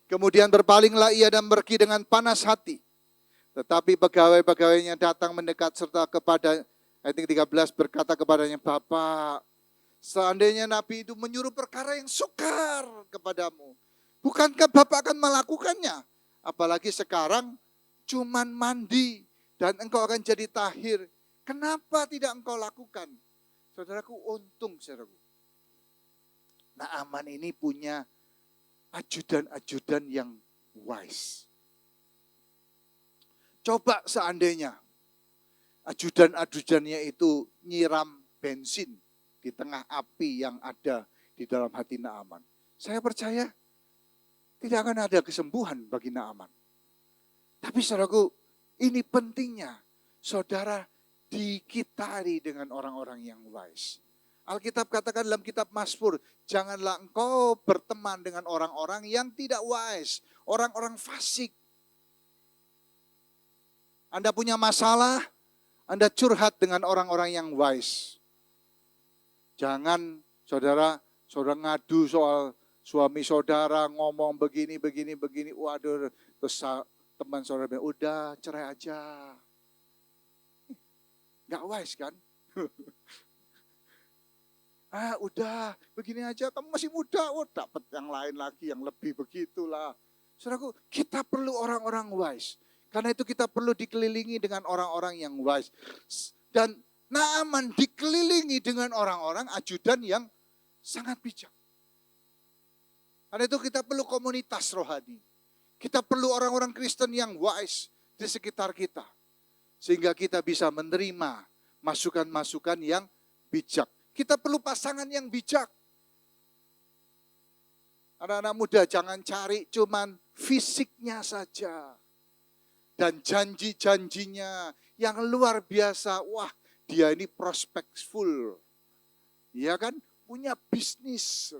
Kemudian berpalinglah ia dan pergi dengan panas hati. Tetapi pegawai-pegawainya datang mendekat serta kepada, ayat 13 berkata kepadanya, Bapak, seandainya Nabi itu menyuruh perkara yang sukar kepadamu, bukankah Bapak akan melakukannya? Apalagi sekarang cuman mandi dan engkau akan jadi tahir. Kenapa tidak engkau lakukan? Saudaraku, untung saudaraku. Naaman ini punya ajudan-ajudan yang wise. Coba seandainya ajudan-ajudannya itu nyiram bensin di tengah api yang ada di dalam hati Naaman. Saya percaya tidak akan ada kesembuhan bagi Naaman. Tapi saudaraku, ini pentingnya saudara dikitari dengan orang-orang yang wise. Alkitab katakan dalam kitab Mazmur, janganlah engkau berteman dengan orang-orang yang tidak wise, orang-orang fasik. Anda punya masalah, Anda curhat dengan orang-orang yang wise. Jangan saudara ngadu soal suami saudara, ngomong begini, waduh, terus teman saudara bilang, udah cerai aja. Nggak wise kan? Udah, begini aja, kamu masih muda, dapat yang lain lagi, yang lebih begitulah. Saudaraku, kita perlu orang-orang wise. Karena itu kita perlu dikelilingi dengan orang-orang yang wise. Dan Naaman dikelilingi dengan orang-orang ajudan yang sangat bijak. Karena itu kita perlu komunitas rohani. Kita perlu orang-orang Kristen yang wise di sekitar kita. Sehingga kita bisa menerima masukan-masukan yang bijak. Kita perlu pasangan yang bijak. Anak-anak muda jangan cari cuman fisiknya saja. Dan janji-janjinya yang luar biasa. Wah, dia ini prospekful. Iya kan? Punya bisnis.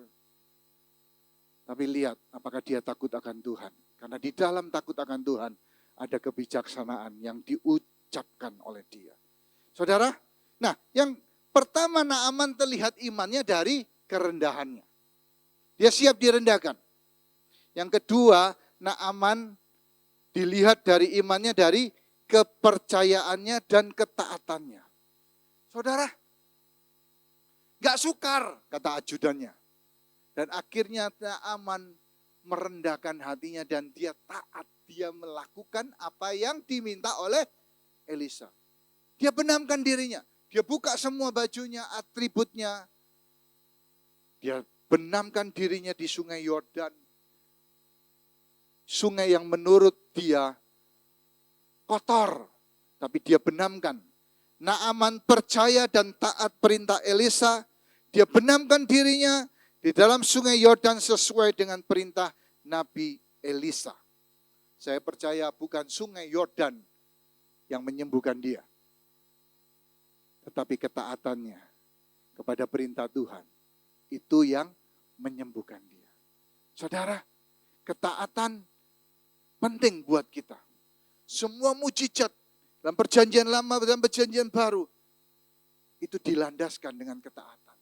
Tapi lihat apakah dia takut akan Tuhan. Karena di dalam takut akan Tuhan ada kebijaksanaan yang diucapkan oleh dia. Saudara, nah yang pertama Naaman terlihat imannya dari kerendahannya. Dia siap direndahkan. Yang kedua, Naaman dilihat dari imannya dari kepercayaannya dan ketaatannya. Saudara, gak sukar kata ajudannya. Dan akhirnya Naaman merendahkan hatinya dan dia taat. Dia melakukan apa yang diminta oleh Elisa. Dia benamkan dirinya. Dia buka semua bajunya, atributnya. Dia benamkan dirinya di sungai Yordan. Sungai yang menurut dia kotor. Tapi dia benamkan. Naaman percaya dan taat perintah Elisa. Dia benamkan dirinya di dalam sungai Yordan sesuai dengan perintah Nabi Elisa. Saya percaya bukan sungai Yordan yang menyembuhkan dia. Tetapi ketaatannya kepada perintah Tuhan, itu yang menyembuhkan dia. Saudara, ketaatan penting buat kita. Semua mujizat dalam perjanjian lama dan perjanjian baru, itu dilandaskan dengan ketaatan.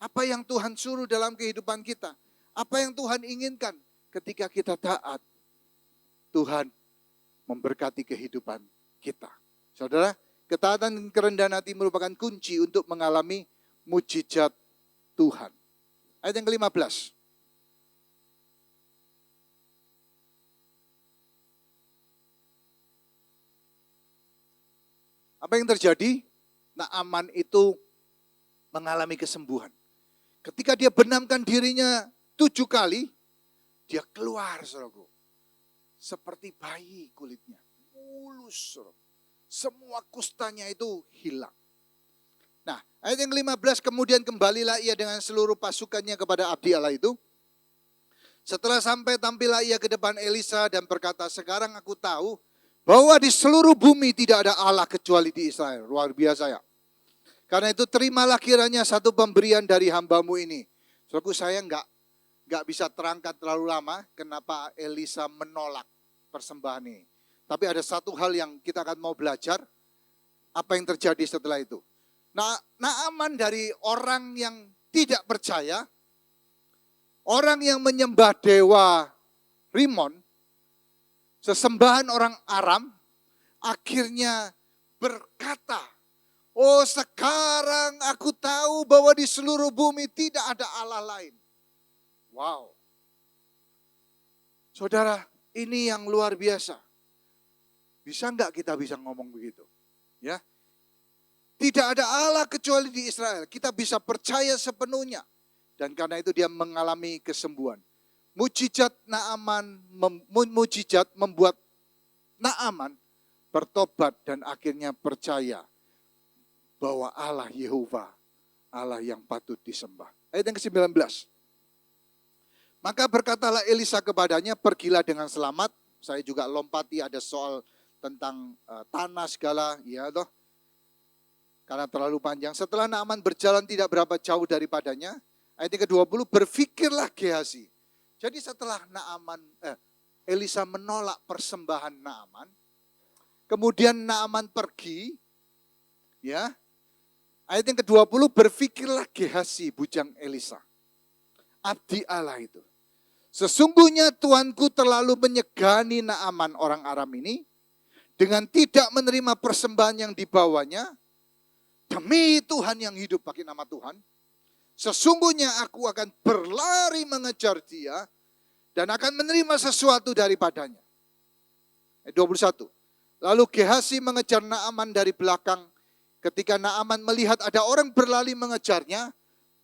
Apa yang Tuhan suruh dalam kehidupan kita, apa yang Tuhan inginkan ketika kita taat, Tuhan memberkati kehidupan kita. Saudara, ketaatan dan kerendahan hati merupakan kunci untuk mengalami mujizat Tuhan. Ayat yang ke-15. Apa yang terjadi? Naaman itu mengalami kesembuhan. Ketika dia benamkan dirinya 7 kali, dia keluar, saudaraku. Seperti bayi kulitnya. Mulus, saudaraku. Semua kustanya itu hilang. Nah, ayat yang ke-15, kemudian kembalilah ia dengan seluruh pasukannya kepada abdi Allah itu. Setelah sampai tampillah ia ke depan Elisa dan berkata, sekarang aku tahu bahwa di seluruh bumi tidak ada Allah kecuali di Israel. Luar biasa ya. Karena itu terimalah kiranya satu pemberian dari hambamu ini. Saudaraku, saya enggak bisa terangkat terlalu lama kenapa Elisa menolak persembahan ini. Tapi ada satu hal yang kita akan mau belajar, apa yang terjadi setelah itu. Nah, Naaman dari orang yang tidak percaya, Orang yang menyembah dewa Rimon, sesembahan orang Aram, akhirnya berkata, oh sekarang aku tahu bahwa di seluruh bumi tidak ada Allah lain. Wow. Saudara, ini yang luar biasa. Bisa enggak kita bisa ngomong begitu? Ya. Tidak ada Allah kecuali di Israel. Kita bisa percaya sepenuhnya. Dan karena itu dia mengalami kesembuhan. Mujizat membuat Naaman bertobat dan akhirnya percaya bahwa Allah Yehova, Allah yang patut disembah. Ayat yang ke-19. Maka berkatalah Elisa kepadanya, pergilah dengan selamat. Saya juga lompati ada soal tentang tanah segala, ya toh. Karena terlalu panjang. Setelah Naaman berjalan tidak berapa jauh daripadanya, ayat yang ke-20, berfikirlah Gehazi. Jadi setelah Elisa menolak persembahan Naaman, kemudian Naaman pergi, ya. Ayat yang ke-20, berfikirlah Gehazi, bujang Elisa. Abdi Allah itu. Sesungguhnya Tuanku terlalu menyegani Naaman orang Aram ini, dengan tidak menerima persembahan yang dibawanya, demi Tuhan yang hidup, pakai nama Tuhan, sesungguhnya aku akan berlari mengejar dia, dan akan menerima sesuatu daripadanya. Ayat 21. Lalu Gehazi mengejar Naaman dari belakang. Ketika Naaman melihat ada orang berlari mengejarnya,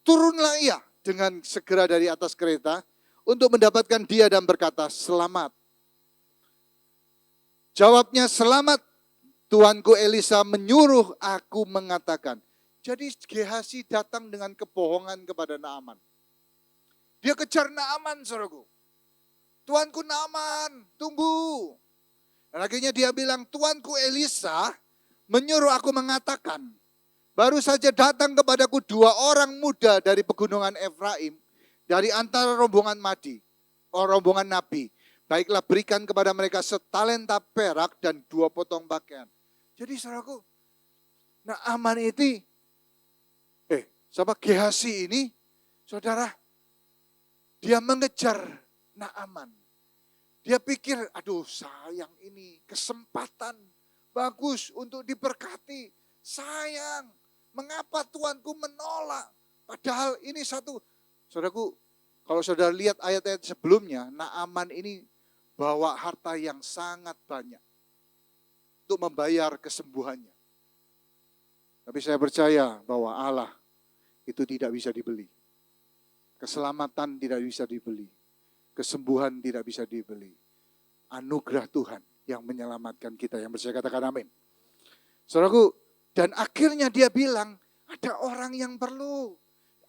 turunlah ia dengan segera dari atas kereta untuk mendapatkan dia dan berkata, selamat. Jawabnya, selamat. Tuanku Elisa menyuruh aku mengatakan. Jadi Gehazi datang dengan kebohongan kepada Naaman. Dia kejar Naaman, saudaraku. Tuanku Naaman, tunggu. Dan akhirnya dia bilang, Tuanku Elisa menyuruh aku mengatakan, baru saja datang kepadaku 2 orang muda dari pegunungan Efraim, dari antara rombongan rombongan Nabi. Baiklah berikan kepada mereka setalenta perak dan 2 potong pakaian. Jadi saudaraku, Naaman itu, sama Gehazi ini, saudara, dia mengejar Naaman. Dia pikir, aduh sayang ini kesempatan bagus untuk diberkati. Sayang, mengapa Tuanku menolak? Padahal ini satu, saudaraku, kalau saudara lihat ayat-ayat sebelumnya, Naaman ini bawa harta yang sangat banyak untuk membayar kesembuhannya. Tapi saya percaya bahwa Allah itu tidak bisa dibeli. Keselamatan tidak bisa dibeli. Kesembuhan tidak bisa dibeli. Anugerah Tuhan yang menyelamatkan kita. Yang percaya katakan amin. Saudaraku, dan akhirnya dia bilang, ada orang yang perlu.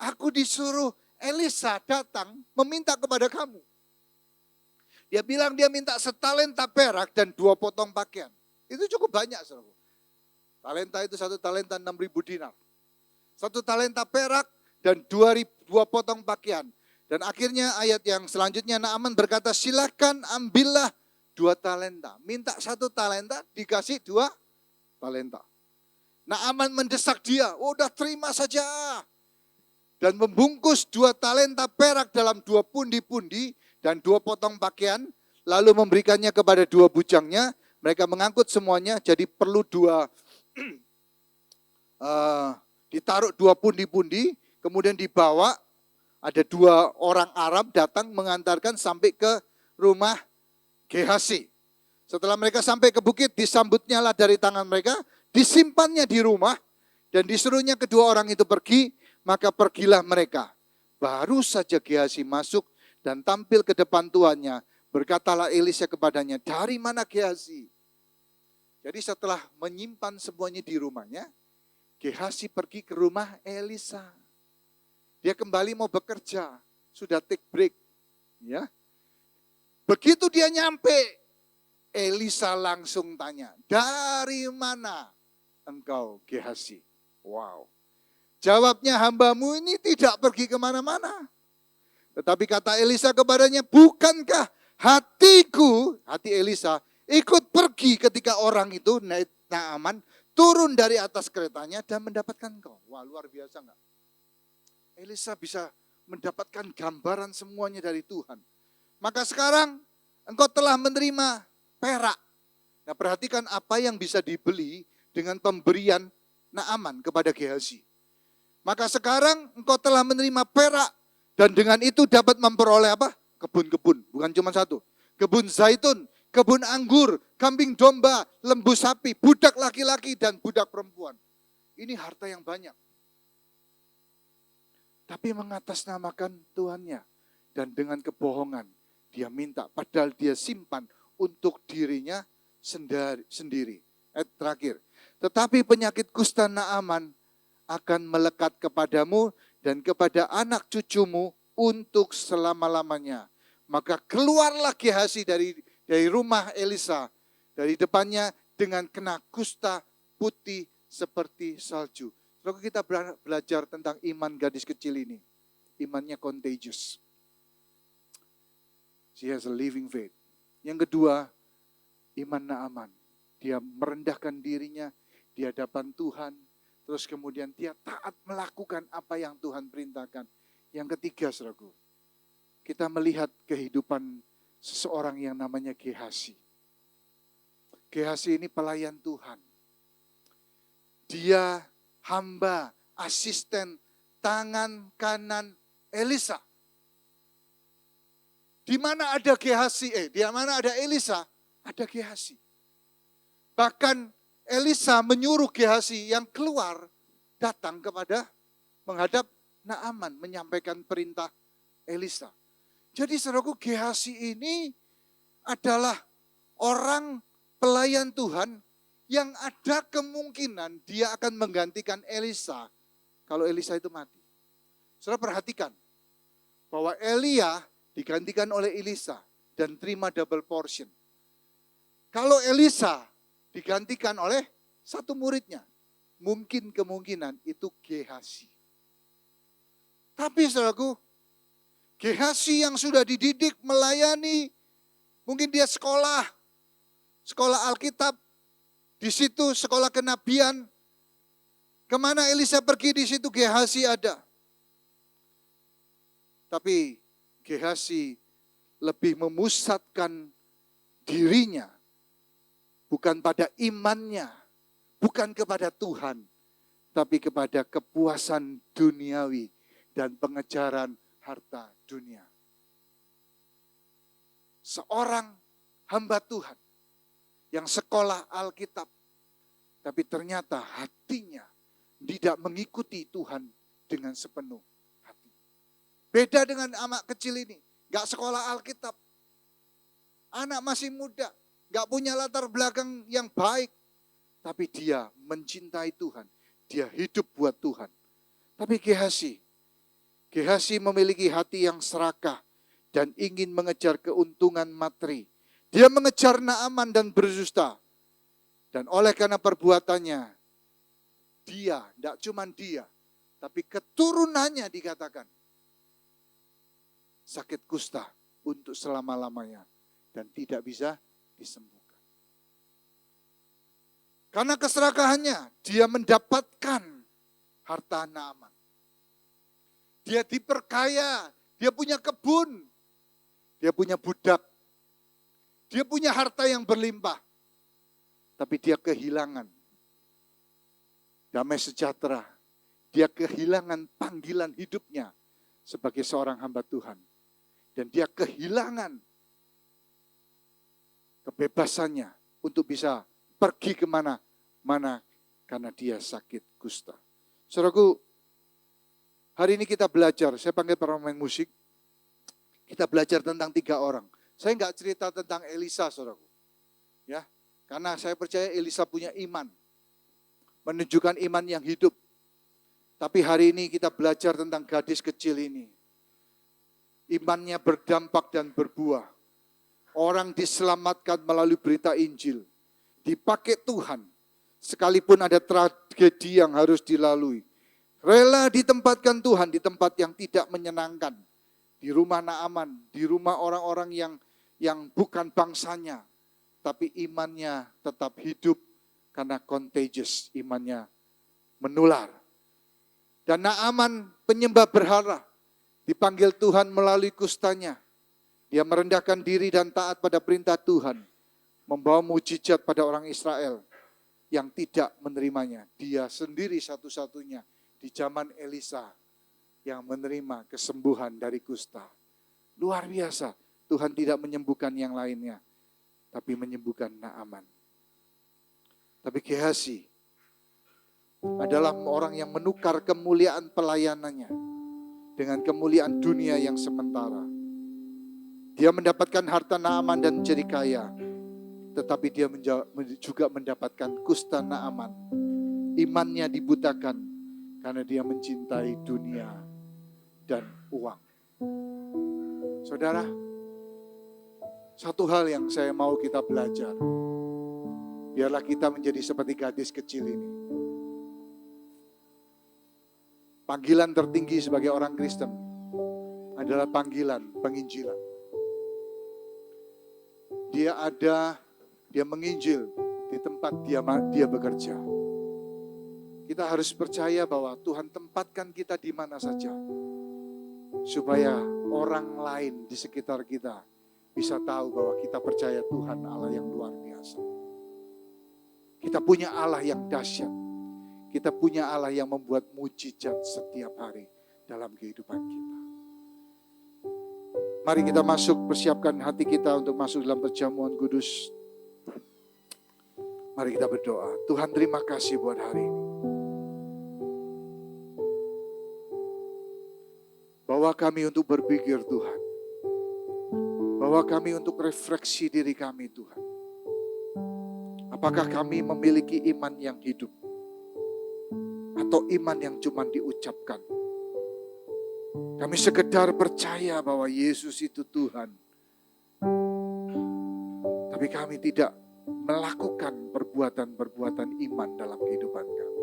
Aku disuruh Elisa datang meminta kepada kamu. Dia bilang dia minta setalenta perak dan 2 potong pakaian. Itu cukup banyak, saudaraku. Talenta itu 1 talenta 6.000 dinar. 1 talenta perak dan 2 potong pakaian. Dan akhirnya ayat yang selanjutnya Naaman berkata, silakan ambillah 2 talenta. Minta 1 talenta dikasih 2 talenta. Naaman mendesak dia, udah terima saja. Dan membungkus 2 talenta perak dalam 2 pundi-pundi dan 2 potong pakaian. Lalu memberikannya kepada 2 bujangnya. Mereka mengangkut semuanya, jadi perlu 2, ditaruh 2 pundi-pundi, kemudian dibawa, ada 2 orang Arab datang mengantarkan sampai ke rumah Gehazi. Setelah mereka sampai ke bukit, disambutnya lah dari tangan mereka, disimpannya di rumah, dan disuruhnya kedua orang itu pergi, maka pergilah mereka. Baru saja Gehazi masuk dan tampil ke depan tuannya, berkatalah Elisa kepadanya, dari mana Gehazi? Jadi setelah menyimpan semuanya di rumahnya, Gehazi pergi ke rumah Elisa. Dia kembali mau bekerja, sudah take break. Ya. Begitu dia nyampe, Elisa langsung tanya, dari mana engkau Gehazi? Wow. Jawabnya, hambamu ini tidak pergi kemana-mana. Tetapi kata Elisa kepadanya, bukankah hatiku, hati Elisa, ikut pergi ketika orang itu, Naaman, turun dari atas keretanya dan mendapatkan engkau. Wah, luar biasa enggak? Elisa bisa mendapatkan gambaran semuanya dari Tuhan. Maka sekarang engkau telah menerima perak. Nah, perhatikan apa yang bisa dibeli dengan pemberian Naaman kepada Gehazi. Maka sekarang engkau telah menerima perak dan dengan itu dapat memperoleh apa? Kebun-kebun, bukan cuma satu. Kebun zaitun, kebun anggur, kambing domba, lembu sapi, budak laki-laki dan budak perempuan. Ini harta yang banyak. Tapi mengatasnamakan Tuhannya. Dan dengan kebohongan dia minta, padahal dia simpan untuk dirinya sendiri. Terakhir, tetapi penyakit kusta Naaman akan melekat kepadamu dan kepada anak cucumu untuk selama-lamanya. Maka keluarlah Gehazi dari rumah Elisa, dari depannya dengan kena kusta putih seperti salju. Lalu kita belajar tentang iman gadis kecil ini. Imannya contagious. She has a living faith. Yang kedua, iman Naaman. Dia merendahkan dirinya di hadapan Tuhan. Terus kemudian dia taat melakukan apa yang Tuhan perintahkan. Yang ketiga, saudaraku, kita melihat kehidupan seseorang yang namanya Gehazi. Gehazi ini pelayan Tuhan. Dia hamba, asisten, tangan kanan Elisa. Di mana ada Gehazi, di mana ada Elisa, ada Gehazi. Bahkan Elisa menyuruh Gehazi yang keluar datang kepada menghadap Naaman, menyampaikan perintah Elisa. Jadi saudaraku, Gehazi ini adalah orang pelayan Tuhan yang ada kemungkinan dia akan menggantikan Elisa kalau Elisa itu mati. Saudara perhatikan bahwa Elia digantikan oleh Elisa dan terima double portion. Kalau Elisa digantikan oleh satu muridnya, mungkin kemungkinan itu Gehazi. Tapi saudaraku, Gehazi yang sudah dididik melayani, mungkin dia sekolah Alkitab, di situ sekolah kenabian. Kemana Elisa pergi, di situ Gehazi ada. Tapi Gehazi lebih memusatkan dirinya bukan pada imannya, bukan kepada Tuhan, tapi kepada kepuasan duniawi dan pengejaran harta dunia. Seorang hamba Tuhan yang sekolah Alkitab, tapi ternyata hatinya tidak mengikuti Tuhan dengan sepenuh hati. Beda dengan anak kecil ini, gak sekolah Alkitab. Anak masih muda, gak punya latar belakang yang baik. Tapi dia mencintai Tuhan, dia hidup buat Tuhan. Tapi Gehazi memiliki hati yang serakah dan ingin mengejar keuntungan materi. Dia mengejar Naaman dan berdusta. Dan oleh karena perbuatannya, dia, tidak cuma dia, tapi keturunannya dikatakan sakit kusta untuk selama-lamanya dan tidak bisa disembuhkan. Karena keserakahannya, dia mendapatkan harta Naaman. Dia diperkaya, dia punya kebun, dia punya budak, dia punya harta yang berlimpah. Tapi dia kehilangan damai sejahtera. Dia kehilangan panggilan hidupnya sebagai seorang hamba Tuhan. Dan dia kehilangan kebebasannya untuk bisa pergi kemana-mana karena dia sakit kusta. Saudaraku, hari ini kita belajar, saya panggil para pemain musik, kita belajar tentang 3 orang. Saya enggak cerita tentang Elisa, saudaraku. Ya, karena saya percaya Elisa punya iman, menunjukkan iman yang hidup. Tapi hari ini kita belajar tentang gadis kecil ini. Imannya berdampak dan berbuah. Orang diselamatkan melalui berita Injil. Dipakai Tuhan, sekalipun ada tragedi yang harus dilalui. Rela ditempatkan Tuhan di tempat yang tidak menyenangkan. Di rumah Naaman, di rumah orang-orang yang bukan bangsanya. Tapi imannya tetap hidup karena contagious, imannya menular. Dan Naaman penyembah berhala, Dipanggil Tuhan melalui kustanya. Dia merendahkan diri dan taat pada perintah Tuhan. Membawa mujizat pada orang Israel yang tidak menerimanya. Dia sendiri satu-satunya di zaman Elisa yang menerima kesembuhan dari kusta. Luar biasa. Tuhan tidak menyembuhkan yang lainnya, tapi menyembuhkan Naaman. Tapi Gehazi adalah orang yang menukar kemuliaan pelayanannya dengan kemuliaan dunia yang sementara. Dia mendapatkan harta Naaman dan menjadi kaya, tetapi dia juga mendapatkan kusta Naaman. Imannya dibutakan karena dia mencintai dunia dan uang. Saudara, satu hal yang saya mau kita belajar. Biarlah kita menjadi seperti gadis kecil ini. Panggilan tertinggi sebagai orang Kristen adalah panggilan penginjilan. Dia menginjil di tempat dia bekerja. Kita harus percaya bahwa Tuhan tempatkan kita di mana saja, supaya orang lain di sekitar kita bisa tahu bahwa kita percaya Tuhan Allah yang luar biasa. Kita punya Allah yang dahsyat. Kita punya Allah yang membuat mujizat setiap hari dalam kehidupan kita. Mari kita persiapkan hati kita untuk masuk dalam perjamuan kudus. Mari kita berdoa. Tuhan, terima kasih buat hari ini. Bawa kami untuk berpikir Tuhan. Bawa kami untuk refleksi diri kami Tuhan. Apakah kami memiliki iman yang hidup? Atau iman yang cuma diucapkan? Kami sekedar percaya bahwa Yesus itu Tuhan. Tapi kami tidak melakukan perbuatan-perbuatan iman dalam kehidupan kami.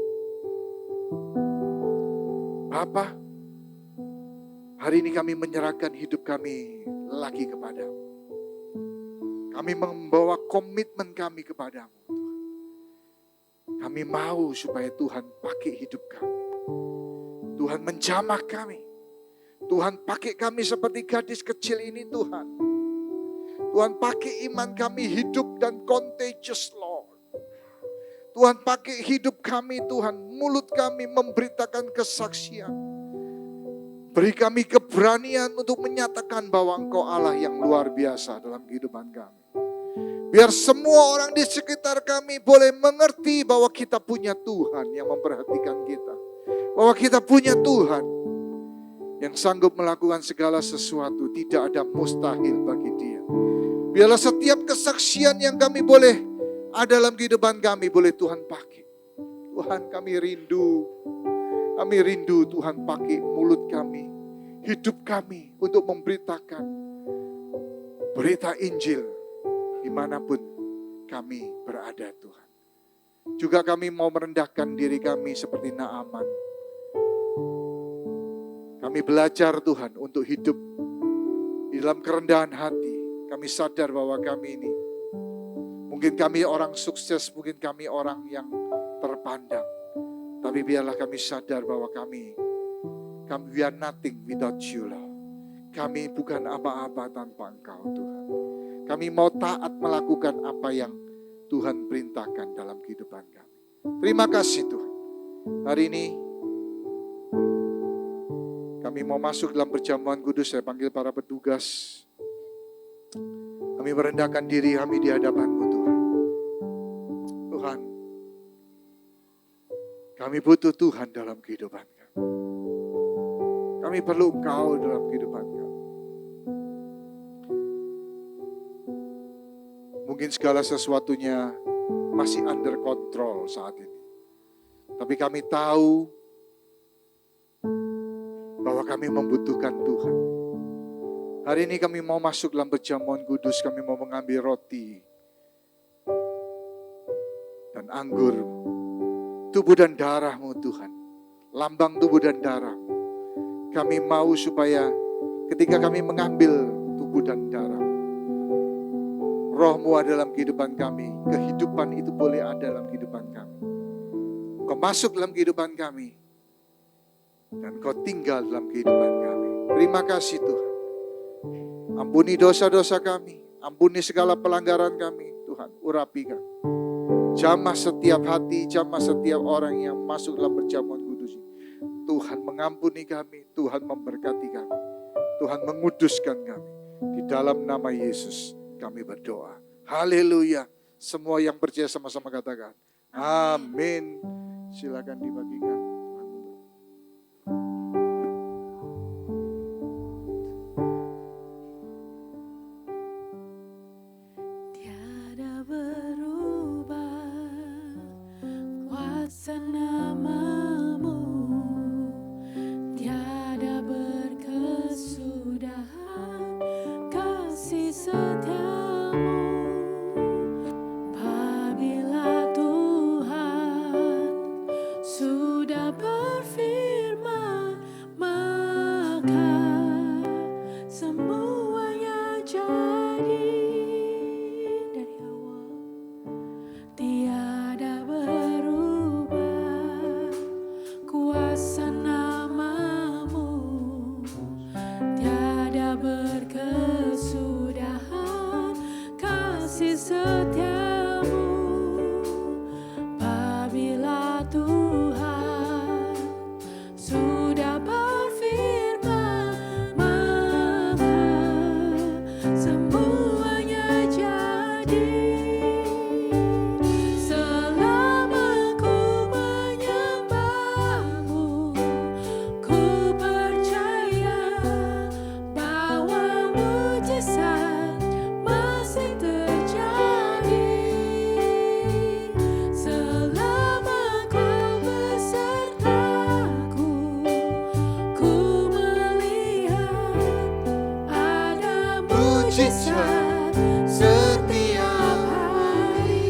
Bapa, hari ini kami menyerahkan hidup kami lagi kepadamu. Kami membawa komitmen kami kepadamu. Kami mau supaya Tuhan pakai hidup kami. Tuhan menjamah kami. Tuhan pakai kami seperti gadis kecil ini Tuhan. Tuhan pakai iman kami hidup dan contagious Lord. Tuhan pakai hidup kami Tuhan. Mulut kami memberitakan kesaksian. Beri kami keberanian untuk menyatakan bahwa Engkau Allah yang luar biasa dalam kehidupan kami. Biar semua orang di sekitar kami boleh mengerti bahwa kita punya Tuhan yang memperhatikan kita. Bahwa kita punya Tuhan yang sanggup melakukan segala sesuatu. Tidak ada mustahil bagi Dia. Biarlah setiap kesaksian yang kami boleh ada dalam kehidupan kami boleh Tuhan pakai. Tuhan, kami rindu. Kami rindu Tuhan pakai mulut kami, hidup kami untuk memberitakan berita Injil dimanapun kami berada Tuhan. Juga kami mau merendahkan diri kami seperti Naaman. Kami belajar Tuhan untuk hidup di dalam kerendahan hati. Kami sadar bahwa kami ini, mungkin kami orang sukses, mungkin kami orang yang terpandang. Tapi biarlah kami sadar bahwa kami we are nothing without you, Lord. Kami bukan apa-apa tanpa Engkau, Tuhan. Kami mau taat melakukan apa yang Tuhan perintahkan dalam kehidupan kami. Terima kasih Tuhan. Hari ini kami mau masuk dalam perjamuan kudus. Saya panggil para petugas. Kami merendahkan diri kami di hadapan-Mu Tuhan. Tuhan, kami butuh Tuhan dalam kehidupan kami. Kami perlu Engkau dalam kehidupan kami. Mungkin segala sesuatunya masih under control saat ini. Tapi kami tahu bahwa kami membutuhkan Tuhan. Hari ini kami mau masuk dalam perjamuan kudus. Kami mau mengambil roti dan anggur. Tubuh dan darah-Mu Tuhan. Lambang tubuh dan darah-Mu. Kami mau supaya ketika kami mengambil tubuh dan darah, Roh-Mu ada dalam kehidupan kami. Kehidupan itu boleh ada dalam kehidupan kami. Kau masuk dalam kehidupan kami. Dan Kau tinggal dalam kehidupan kami. Terima kasih Tuhan. Ampuni dosa-dosa kami, ampuni segala pelanggaran kami, Tuhan, urapi kami. Jamah setiap hati, jamah setiap orang yang masuk dalam perjamuan kudus. Tuhan mengampuni kami, Tuhan memberkati kami, Tuhan menguduskan kami. Di dalam nama Yesus kami berdoa. Haleluya. Semua yang percaya sama-sama katakan, amin. Silakan dibagikan. Tiada berubah kuasa nama-Mu, tiada berkesudahan kasih setia-Mu. Apabila Tuhan sudah berfirman, maka semuanya jadi. Dari awal tiada berubah kuasa nama-Mu, tiada berkesudahan kasih setia-Mu. Apabila Tuhan sudah berfirman, maka semuanya jadi. Selama ku menyembah-Mu, ku percaya bahwa mujizat masih terjadi. Selama Kau besertaku, ku melihat ada mujizat setiap hari.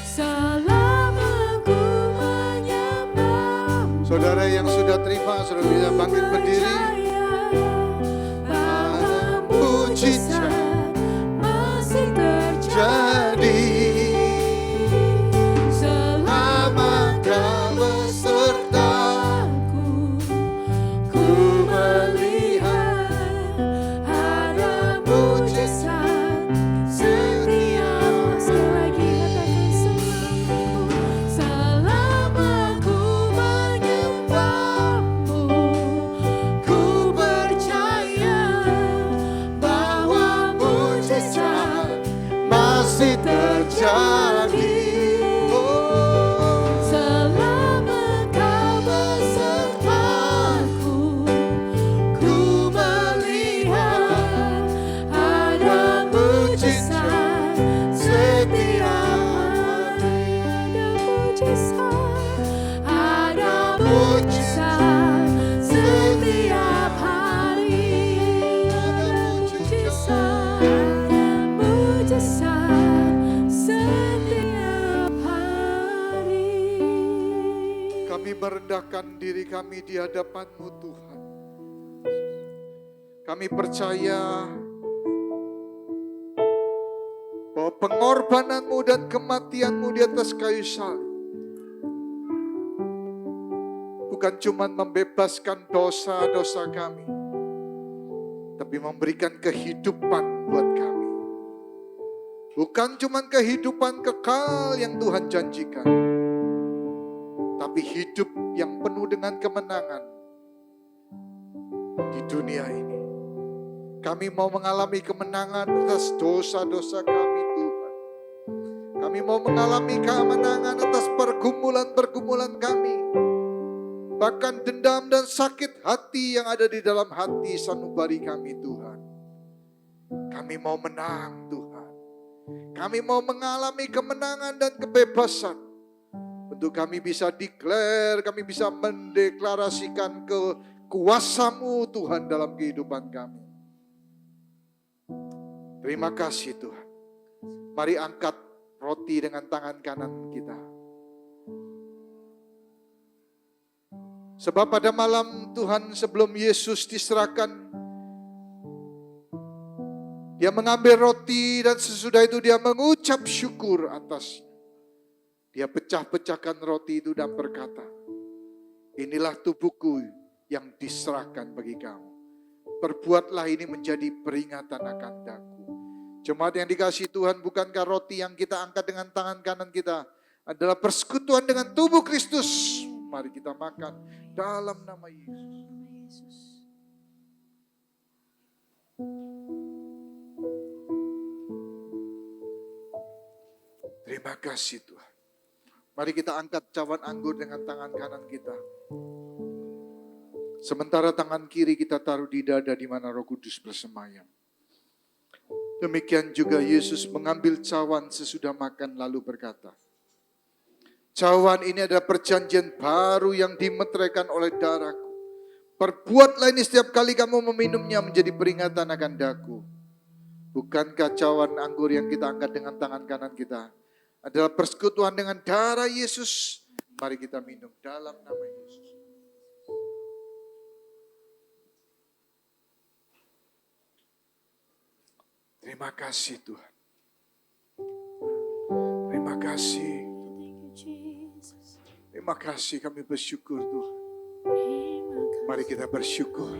Selama ku menyembah-Mu, Saudara yang sudah terima, saudara bisa bangkit berdiri. bahwa mujizat masih terjadi. Selama Kau besertaku, ku melihat ada mujizat setiap. Sekali lagi katakan, selama ku menyembah-Mu, ku percaya bahwa mujizat masih terjadi. Selama Kau besertaku, ku melihat ada mujizat setiap hari. Ada mujizat setiap hari. Ada mujizat setiap hari. Kami merendahkan diri kami di hadapan-Mu Tuhan. Kami percaya bahwa pengorbanan-Mu dan kematian-Mu di atas kayu salib bukan cuma membebaskan dosa-dosa kami, tapi memberikan kehidupan buat kami. Bukan cuma kehidupan kekal yang Tuhan janjikan, tapi hidup yang penuh dengan kemenangan di dunia ini. Kami mau mengalami kemenangan atas dosa-dosa kami, Tuhan. Kami mau mengalami kemenangan atas pergumulan-pergumulan kami. Bahkan dendam dan sakit hati yang ada di dalam hati sanubari kami, Tuhan. Kami mau menang, Tuhan. Kami mau mengalami kemenangan dan kebebasan. Untuk kami bisa declare, kami bisa mendeklarasikan kuasa-Mu Tuhan dalam kehidupan kami. Terima kasih Tuhan. Mari angkat roti dengan tangan kanan kita. Sebab pada malam Tuhan sebelum Yesus diserahkan, Dia mengambil roti dan sesudah itu Dia mengucap syukur atasnya. Dia pecah-pecahkan roti itu dan berkata, inilah tubuhku yang diserahkan bagi kamu. Perbuatlah ini menjadi peringatan akan daku. Jemaat yang dikasihi Tuhan, bukankah roti yang kita angkat dengan tangan kanan kita adalah persekutuan dengan tubuh Kristus? Mari kita makan dalam nama Yesus. Terima kasih Tuhan. Mari kita angkat cawan anggur dengan tangan kanan kita. Sementara tangan kiri kita taruh di dada di mana Roh Kudus bersemayam. Demikian juga Yesus mengambil cawan sesudah makan lalu berkata, cawan ini adalah perjanjian baru yang dimeteraikan oleh darahku. Perbuatlah ini setiap kali kamu meminumnya menjadi peringatan akan daku. Bukankah cawan anggur yang kita angkat dengan tangan kanan kita adalah persekutuan dengan darah Yesus? Mari kita minum dalam nama Yesus. Terima kasih Tuhan. Terima kasih. Terima kasih, kami bersyukur Tuhan. Mari kita bersyukur.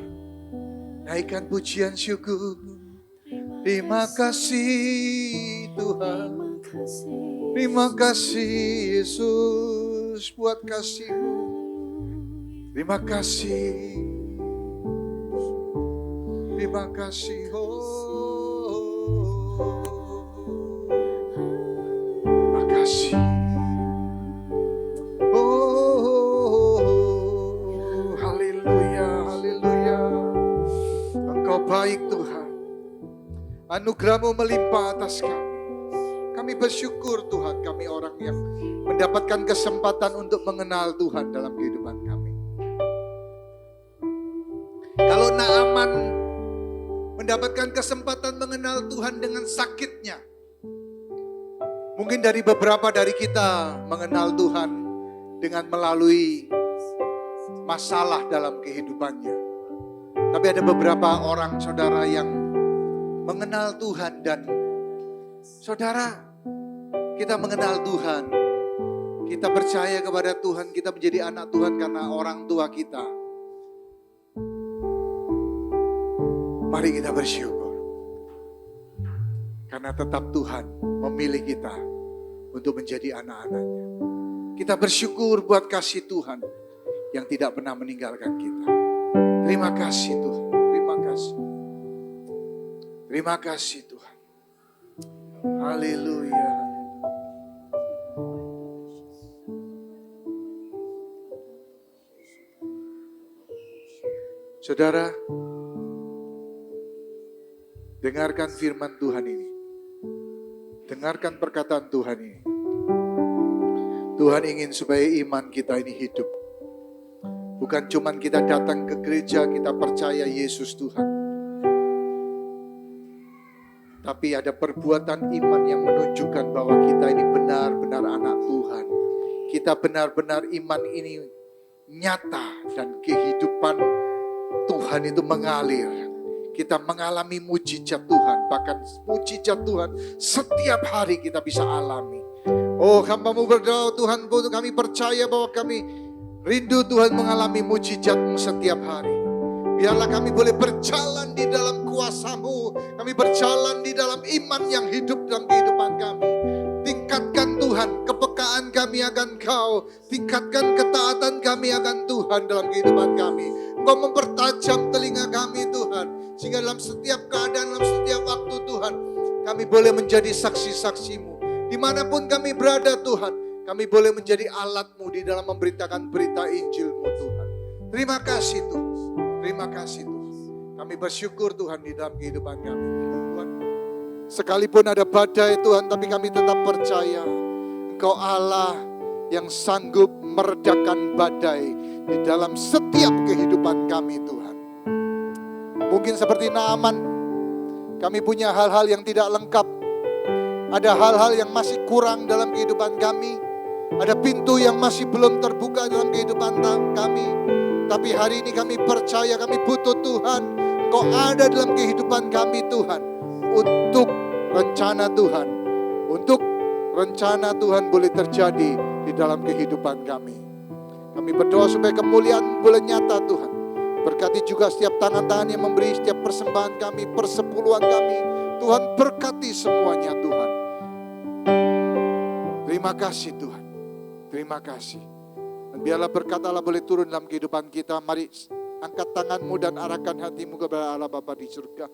Naikkan pujian syukur. Terima kasih Tuhan. Terima kasih Yesus buat kasih-Mu. Terima kasih. Terima kasih. Terima kasih. Haleluya, haleluya. Engkau baik Tuhan. Anugerah-Mu melimpah atas kami. Kami bersyukur Tuhan, kami orang yang mendapatkan kesempatan untuk mengenal Tuhan dalam kehidupan kami. Kalau Naaman mendapatkan kesempatan mengenal Tuhan dengan sakitnya, mungkin dari beberapa dari kita mengenal Tuhan dengan melalui masalah dalam kehidupannya. Tapi ada beberapa orang saudara yang mengenal Tuhan dan saudara, kita mengenal Tuhan, kita percaya kepada Tuhan, kita menjadi anak Tuhan karena orang tua kita. Mari kita bersyukur, karena tetap Tuhan memilih kita untuk menjadi anak-anaknya. Kita bersyukur buat kasih Tuhan yang tidak pernah meninggalkan kita. Terima kasih Tuhan, terima kasih. Terima kasih Tuhan. Haleluya. Saudara, dengarkan firman Tuhan ini. Dengarkan perkataan Tuhan ini. Tuhan ingin supaya iman kita ini hidup. Bukan cuma kita datang ke gereja, kita percaya Yesus Tuhan. Tapi ada perbuatan iman yang menunjukkan bahwa kita ini benar-benar anak Tuhan. Kita benar-benar iman ini nyata dan kehidupan Tuhan itu mengalir. Kita mengalami mujizat Tuhan. Bahkan mujizat Tuhan setiap hari kita bisa alami. Oh, hamba-Mu berdoa Tuhan, kami percaya bahwa kami rindu Tuhan mengalami mujizat-Mu setiap hari. Biarlah kami boleh berjalan di dalam kuasa-Mu. Kami berjalan di dalam iman yang hidup dalam kehidupan kami. Tingkatkan Tuhan kepekaan kami akan Kau. Tingkatkan ketaatan kami akan Tuhan dalam kehidupan kami. Engkau mempertajam telinga kami Tuhan. Sehingga dalam setiap keadaan, dalam setiap waktu Tuhan, kami boleh menjadi saksi-saksi-Mu. Dimanapun kami berada Tuhan, kami boleh menjadi alat-Mu di dalam memberitakan berita Injil-Mu Tuhan. Terima kasih Tuhan. Terima kasih Tuhan. Kami bersyukur Tuhan di dalam kehidupan kami. Tuhan, sekalipun ada badai Tuhan, tapi kami tetap percaya Engkau Allah yang sanggup meredakan badai di dalam setiap kehidupan kami Tuhan. Mungkin seperti Naaman, kami punya hal-hal yang tidak lengkap. Ada hal-hal yang masih kurang dalam kehidupan kami. Ada pintu yang masih belum terbuka dalam kehidupan kami. Tapi hari ini kami percaya, kami butuh Tuhan. Engkau ada dalam kehidupan kami Tuhan. Untuk rencana Tuhan. Untuk rencana Tuhan boleh terjadi di dalam kehidupan kami. Kami berdoa supaya kemuliaan boleh nyata Tuhan. Berkati juga setiap tangan-tangan yang memberi setiap persembahan kami, persepuluhan kami. Tuhan berkati semuanya Tuhan. Terima kasih Tuhan. Terima kasih. Dan biarlah berkat Allah boleh turun dalam kehidupan kita. Mari angkat tanganmu dan arahkan hatimu kepada Allah Bapa di surga.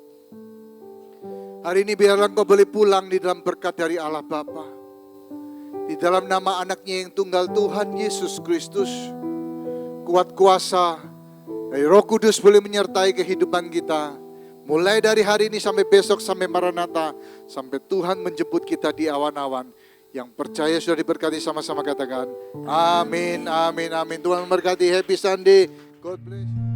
Hari ini biarlah engkau boleh pulang di dalam berkat dari Allah Bapa. Di dalam nama anaknya yang tunggal Tuhan Yesus Kristus. Kuat kuasa dari Roh Kudus boleh menyertai kehidupan kita. Mulai dari hari ini sampai besok, sampai Maranatha. Sampai Tuhan menjemput kita di awan-awan. Yang percaya sudah diberkati, sama-sama katakan amin, amin, amin. Tuhan memberkati. Happy Sunday. God bless.